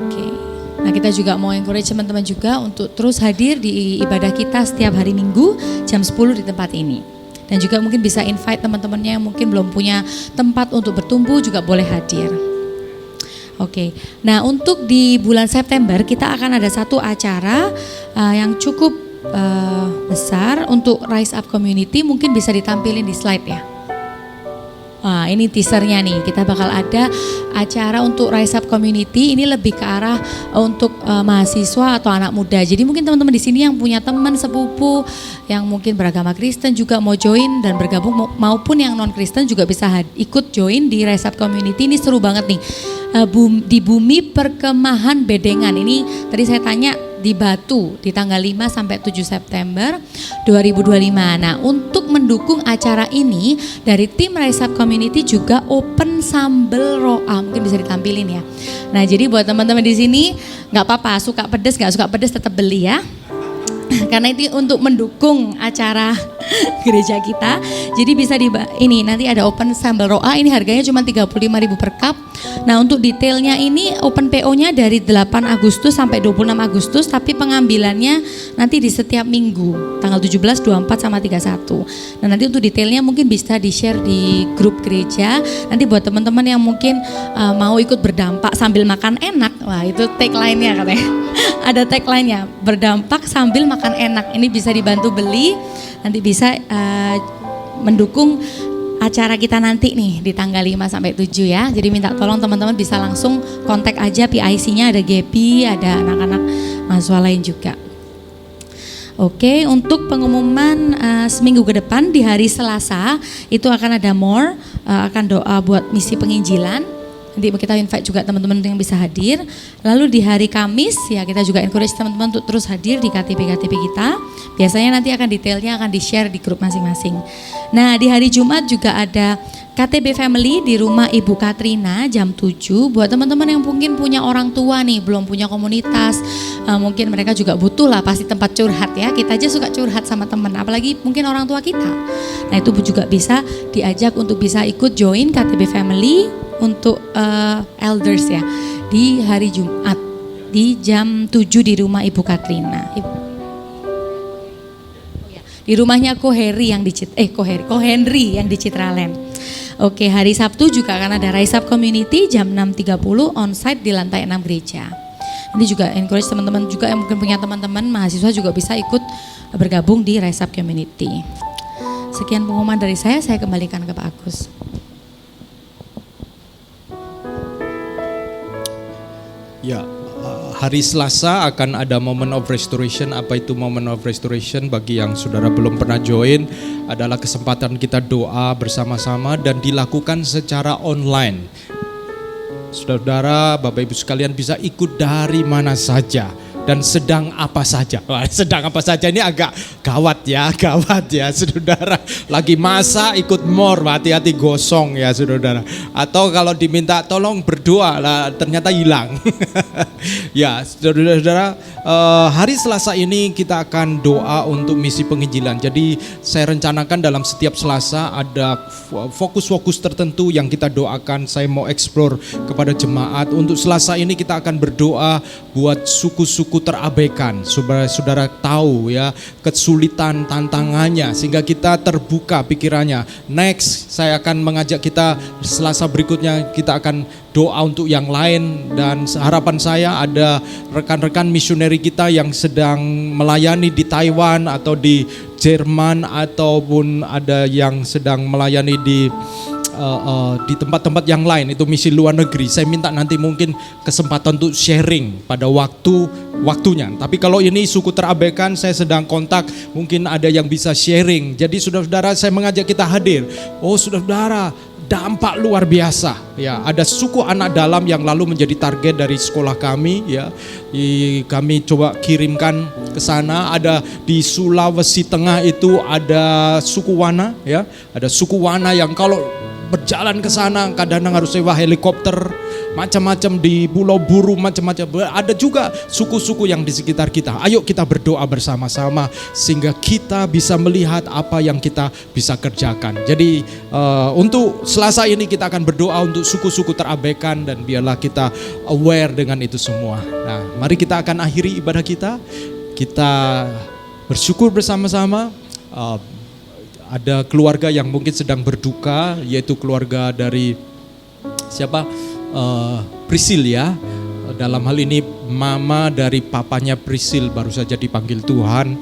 Oke. Nah, kita juga mau encourage teman-teman juga untuk terus hadir di ibadah kita setiap hari Minggu jam 10 di tempat ini. Dan juga mungkin bisa invite teman-temannya yang mungkin belum punya tempat untuk bertumbuh juga boleh hadir. Oke. Nah, untuk di bulan September kita akan ada satu acara yang cukup besar untuk Rise Up Community, mungkin bisa ditampilin di slide ya. Nah, ini teasernya nih, kita bakal ada acara untuk Rise Up Community. Ini lebih ke arah untuk mahasiswa atau anak muda. Jadi mungkin teman-teman di sini yang punya teman sepupu yang mungkin beragama Kristen juga mau join dan bergabung, maupun yang non Kristen juga bisa ikut join di Rise Up Community. Ini seru banget nih, di Bumi Perkemahan Bedengan. Ini tadi saya tanya di Batu di tanggal 5 sampai 7 September 2025. Nah, untuk mendukung acara ini dari tim Rise Up Community juga open sambal roa, mungkin bisa ditampilin ya. Nah, jadi buat teman-teman di sini nggak apa-apa, suka pedas nggak suka pedas tetap beli ya. Karena itu untuk mendukung acara gereja kita. Jadi bisa ini nanti ada open sambal roa, ini harganya cuma 35.000 per cup. Nah, untuk detailnya ini open PO-nya dari 8 Agustus sampai 26 Agustus, tapi pengambilannya nanti di setiap minggu, tanggal 17, 24 sama 31. Nah, nanti untuk detailnya mungkin bisa di-share di grup gereja. Nanti buat teman-teman yang mungkin mau ikut berdampak sambil makan enak, wah itu tagline-nya katanya. Ada tagline-nya, berdampak sambil makan enak. Ini bisa dibantu beli, nanti bisa mendukung acara kita nanti nih di tanggal 5 sampai 7 ya. Jadi minta tolong teman-teman bisa langsung kontak aja PIC-nya, ada Gaby, ada anak-anak mahasiswa lain juga. Oke, untuk pengumuman seminggu ke depan di hari Selasa itu akan ada more, akan doa buat misi penginjilan. Nanti kita invite juga teman-teman yang bisa hadir. Lalu di hari Kamis ya kita juga encourage teman-teman untuk terus hadir di KTP kita. Biasanya nanti akan detailnya akan di-share di grup masing-masing. Nah, di hari Jumat juga ada KTB Family di rumah Ibu Katrina jam 7. Buat teman-teman yang mungkin punya orang tua nih, belum punya komunitas, mungkin mereka juga butuh lah pasti tempat curhat ya. Kita aja suka curhat sama teman, apalagi mungkin orang tua kita. Nah, itu juga bisa diajak untuk bisa ikut join KTB Family untuk elders ya di hari Jumat di jam 7 di rumah Ibu Katrina. Di rumahnya Kohenry yang di Citraland. Oke, hari Sabtu juga akan ada Rise Up Community jam 6.30 onsite di lantai 6 gereja. Ini juga encourage teman-teman juga yang mungkin punya teman-teman mahasiswa juga bisa ikut bergabung di Rise Up Community. Sekian pengumuman dari saya kembalikan ke Pak Agus. Ya, hari Selasa akan ada Moment of Restoration. Apa itu Moment of Restoration? Bagi yang saudara belum pernah join, adalah kesempatan kita doa bersama-sama dan dilakukan secara online. Saudara, Bapak Ibu sekalian bisa ikut dari mana saja dan sedang apa saja. Wah, sedang apa saja ini agak gawat ya saudara. Lagi masa ikut more, hati-hati gosong ya saudara. Atau kalau diminta tolong berdoa lah ternyata hilang. Ya saudara-saudara, hari Selasa ini kita akan doa untuk misi penginjilan. Jadi saya rencanakan dalam setiap Selasa ada fokus-fokus tertentu yang kita doakan. Saya mau explore kepada jemaat. Untuk Selasa ini kita akan berdoa buat suku-suku terabaikan, supaya saudara tahu ya kesulitan tantangannya sehingga kita terbuka pikirannya. Next saya akan mengajak kita Selasa berikutnya kita akan doa untuk yang lain, dan harapan saya ada rekan-rekan misioneri kita yang sedang melayani di Taiwan atau di Jerman, ataupun ada yang sedang melayani di tempat-tempat yang lain, itu misi luar negeri. Saya minta nanti mungkin kesempatan untuk sharing pada waktunya. Tapi kalau ini suku terabaikan, saya sedang kontak, mungkin ada yang bisa sharing. Jadi saudara-saudara, saya mengajak kita hadir. Oh saudara-saudara, dampak luar biasa. Ya, ada suku anak dalam yang lalu menjadi target dari sekolah kami. Ya, kami coba kirimkan ke sana. Ada di Sulawesi Tengah itu ada suku Wana. Ya, ada suku Wana yang kalau berjalan ke sana kadang-kadang harus sewa helikopter, macam-macam di Pulau Buru, macam-macam. Ada juga suku-suku yang di sekitar kita. Ayo kita berdoa bersama-sama sehingga kita bisa melihat apa yang kita bisa kerjakan. Jadi untuk Selasa ini kita akan berdoa untuk suku-suku terabaikan, dan biarlah kita aware dengan itu semua. Nah, mari kita akan akhiri ibadah kita. Kita bersyukur bersama-sama. Ada keluarga yang mungkin sedang berduka, yaitu keluarga dari siapa? Prisil ya. Dalam hal ini mama dari papanya Prisil baru saja dipanggil Tuhan.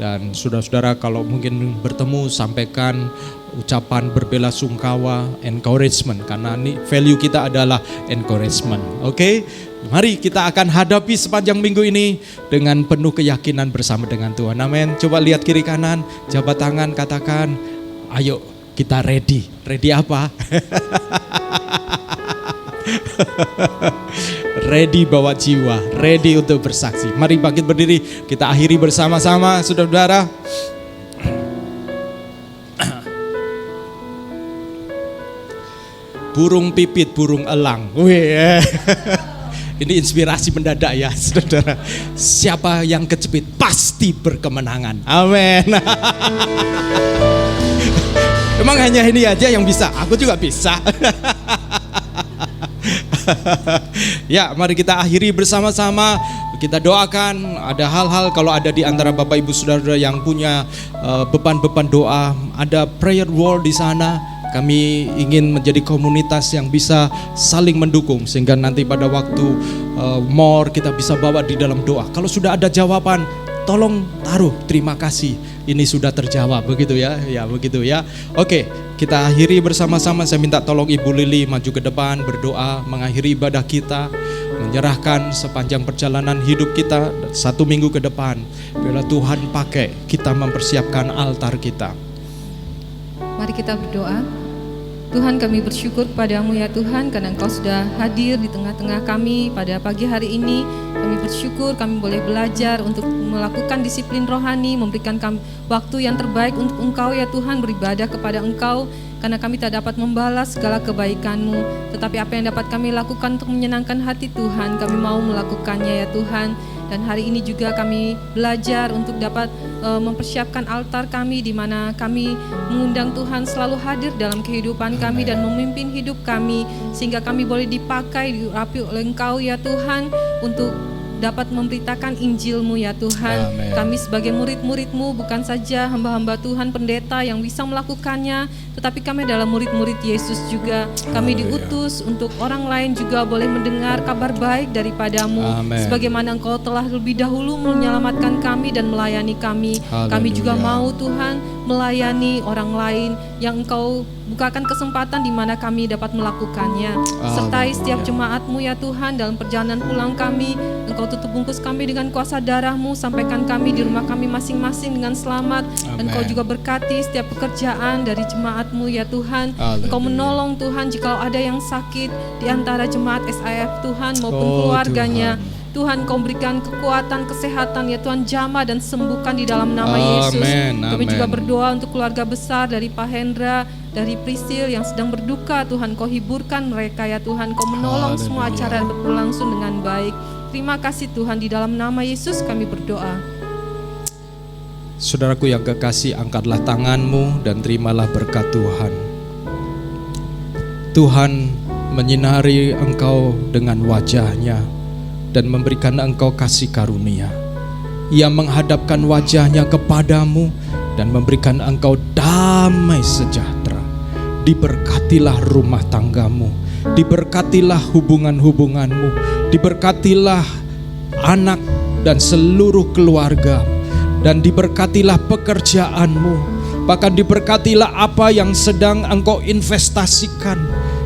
Dan saudara-saudara kalau mungkin bertemu, sampaikan ucapan berbelasungkawa, encouragement, karena ini value kita adalah encouragement. Oke? Mari kita akan hadapi sepanjang minggu ini dengan penuh keyakinan bersama dengan Tuhan. Amin. Coba lihat kiri kanan, jabat tangan, katakan, ayo kita ready. Ready apa? Ready bawa jiwa, ready untuk bersaksi. Mari bangkit berdiri, kita akhiri bersama-sama saudara-saudara. Burung pipit, burung elang. Wih. Ini inspirasi mendadak ya saudara. Siapa yang kejepit pasti berkemenangan. Amin. Emang hanya ini aja yang bisa? Aku juga bisa. Ya, mari kita akhiri bersama-sama. Kita doakan, ada hal-hal kalau ada di antara Bapak Ibu Saudara yang punya beban-beban doa, ada prayer wall di sana. Kami ingin menjadi komunitas yang bisa saling mendukung sehingga nanti pada waktu more kita bisa bawa di dalam doa. Kalau sudah ada jawaban, tolong taruh terima kasih. Ini sudah terjawab, begitu ya? Ya, begitu ya. Oke, kita akhiri bersama-sama. Saya minta tolong Ibu Lili maju ke depan berdoa mengakhiri ibadah kita, menyerahkan sepanjang perjalanan hidup kita 1 minggu ke depan. Biarlah Tuhan pakai kita mempersiapkan altar kita. Mari kita berdoa. Tuhan, kami bersyukur kepadamu ya Tuhan, karena Engkau sudah hadir di tengah-tengah kami pada pagi hari ini. Kami bersyukur kami boleh belajar untuk melakukan disiplin rohani, memberikan kami waktu yang terbaik untuk Engkau ya Tuhan, beribadah kepada Engkau, karena kami tak dapat membalas segala kebaikan-Mu. Tetapi apa yang dapat kami lakukan untuk menyenangkan hati Tuhan, kami mau melakukannya ya Tuhan. Dan hari ini juga kami belajar untuk dapat mempersiapkan altar kami, di mana kami mengundang Tuhan selalu hadir dalam kehidupan kami dan memimpin hidup kami, sehingga kami boleh dipakai, diurapi oleh Engkau ya Tuhan, untuk dapat memberitakan Injil-Mu ya Tuhan. Amen. Kami sebagai murid-murid-Mu bukan saja hamba-hamba Tuhan pendeta yang bisa melakukannya, tetapi kami adalah murid-murid Yesus juga. Kami diutus untuk orang lain juga boleh mendengar kabar baik daripada-Mu. Amen. Sebagaimana Engkau telah lebih dahulu menyelamatkan kami dan melayani kami. Haleluya. Kami juga mau Tuhan melayani orang lain yang Engkau bukakan kesempatan di mana kami dapat melakukannya. Sertai setiap jemaat-Mu ya Tuhan dalam perjalanan pulang kami. Engkau tutup bungkus kami dengan kuasa darah-Mu, sampaikan kami di rumah kami masing-masing dengan selamat. Dan Engkau juga berkati setiap pekerjaan dari jemaat-Mu ya Tuhan. Engkau menolong Tuhan jika ada yang sakit di antara jemaat SIF Tuhan maupun keluarganya. Tuhan, Kau berikan kekuatan, kesehatan ya Tuhan, jamah dan sembuhkan di dalam nama Yesus. Kami juga berdoa untuk keluarga besar dari Pak Hendra, dari Prisil yang sedang berduka. Tuhan, Kau hiburkan mereka ya Tuhan. Kau menolong semua acara berlangsung dengan baik. Terima kasih Tuhan, di dalam nama Yesus kami berdoa. Saudaraku yang kekasih, angkatlah tanganmu dan terimalah berkat Tuhan. Tuhan menyinari engkau dengan wajah-Nya dan memberikan engkau kasih karunia. Ia menghadapkan wajahnya kepadamu dan memberikan engkau damai sejahtera. Diberkatilah rumah tanggamu, diberkatilah hubungan-hubunganmu, diberkatilah anak dan seluruh keluarga, dan diberkatilah pekerjaanmu, bahkan diberkatilah apa yang sedang engkau investasikan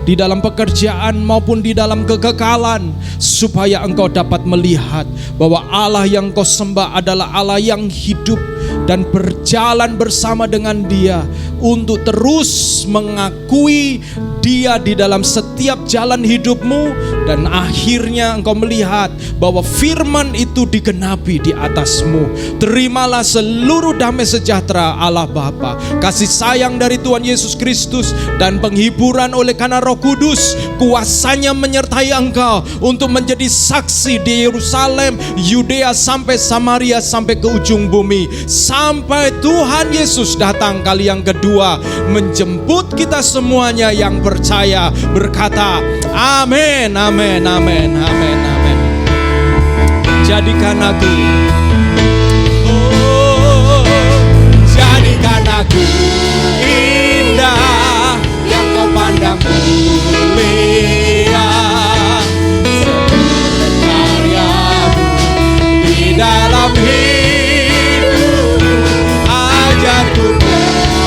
di dalam pekerjaan maupun di dalam kekekalan, supaya engkau dapat melihat bahwa Allah yang kau sembah adalah Allah yang hidup, dan berjalan bersama dengan Dia untuk terus mengakui Dia di dalam setiap jalan hidupmu, dan akhirnya engkau melihat bahwa firman itu digenapi di atasmu. Terimalah seluruh damai sejahtera Allah Bapa, kasih sayang dari Tuhan Yesus Kristus, dan penghiburan oleh karena Roh Kudus. Kuasanya menyertai engkau untuk menjadi saksi di Yerusalem, Yudea sampai Samaria, sampai ke ujung bumi, sampai Tuhan Yesus datang kali yang kedua menjemput kita semuanya yang percaya, berkata amin, amin, amin, amin, amin. Jadikan aku, oh, jadikan aku indah yang kau pandang mulia, seperti karyamu di dalam hidup. Ajarku berharap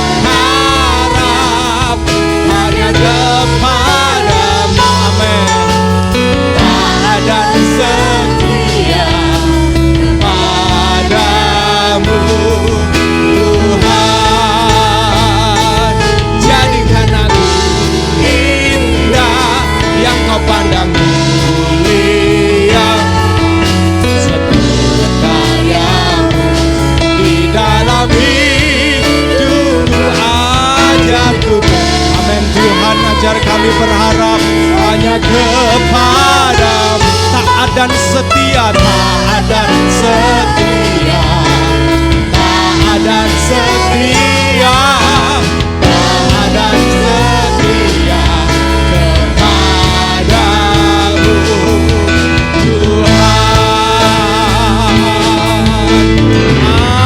hanya kepadamu, amin, taat dan setia kepadamu Tuhan. Jadikan aku indah yang kau pandang mulia, seperti karyamu di dalam hidupku. Ajarku, amin Tuhan, ajar kami berharap hanya kepadamu, taat dan setia, taat dan setia, taat dan setia, taat dan setia kepadamu Tuhan.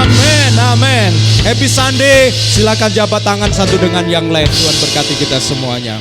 Amin, amin. Happy Sunday. Silakan jabat tangan satu dengan yang lain. Tuhan berkati kita semuanya.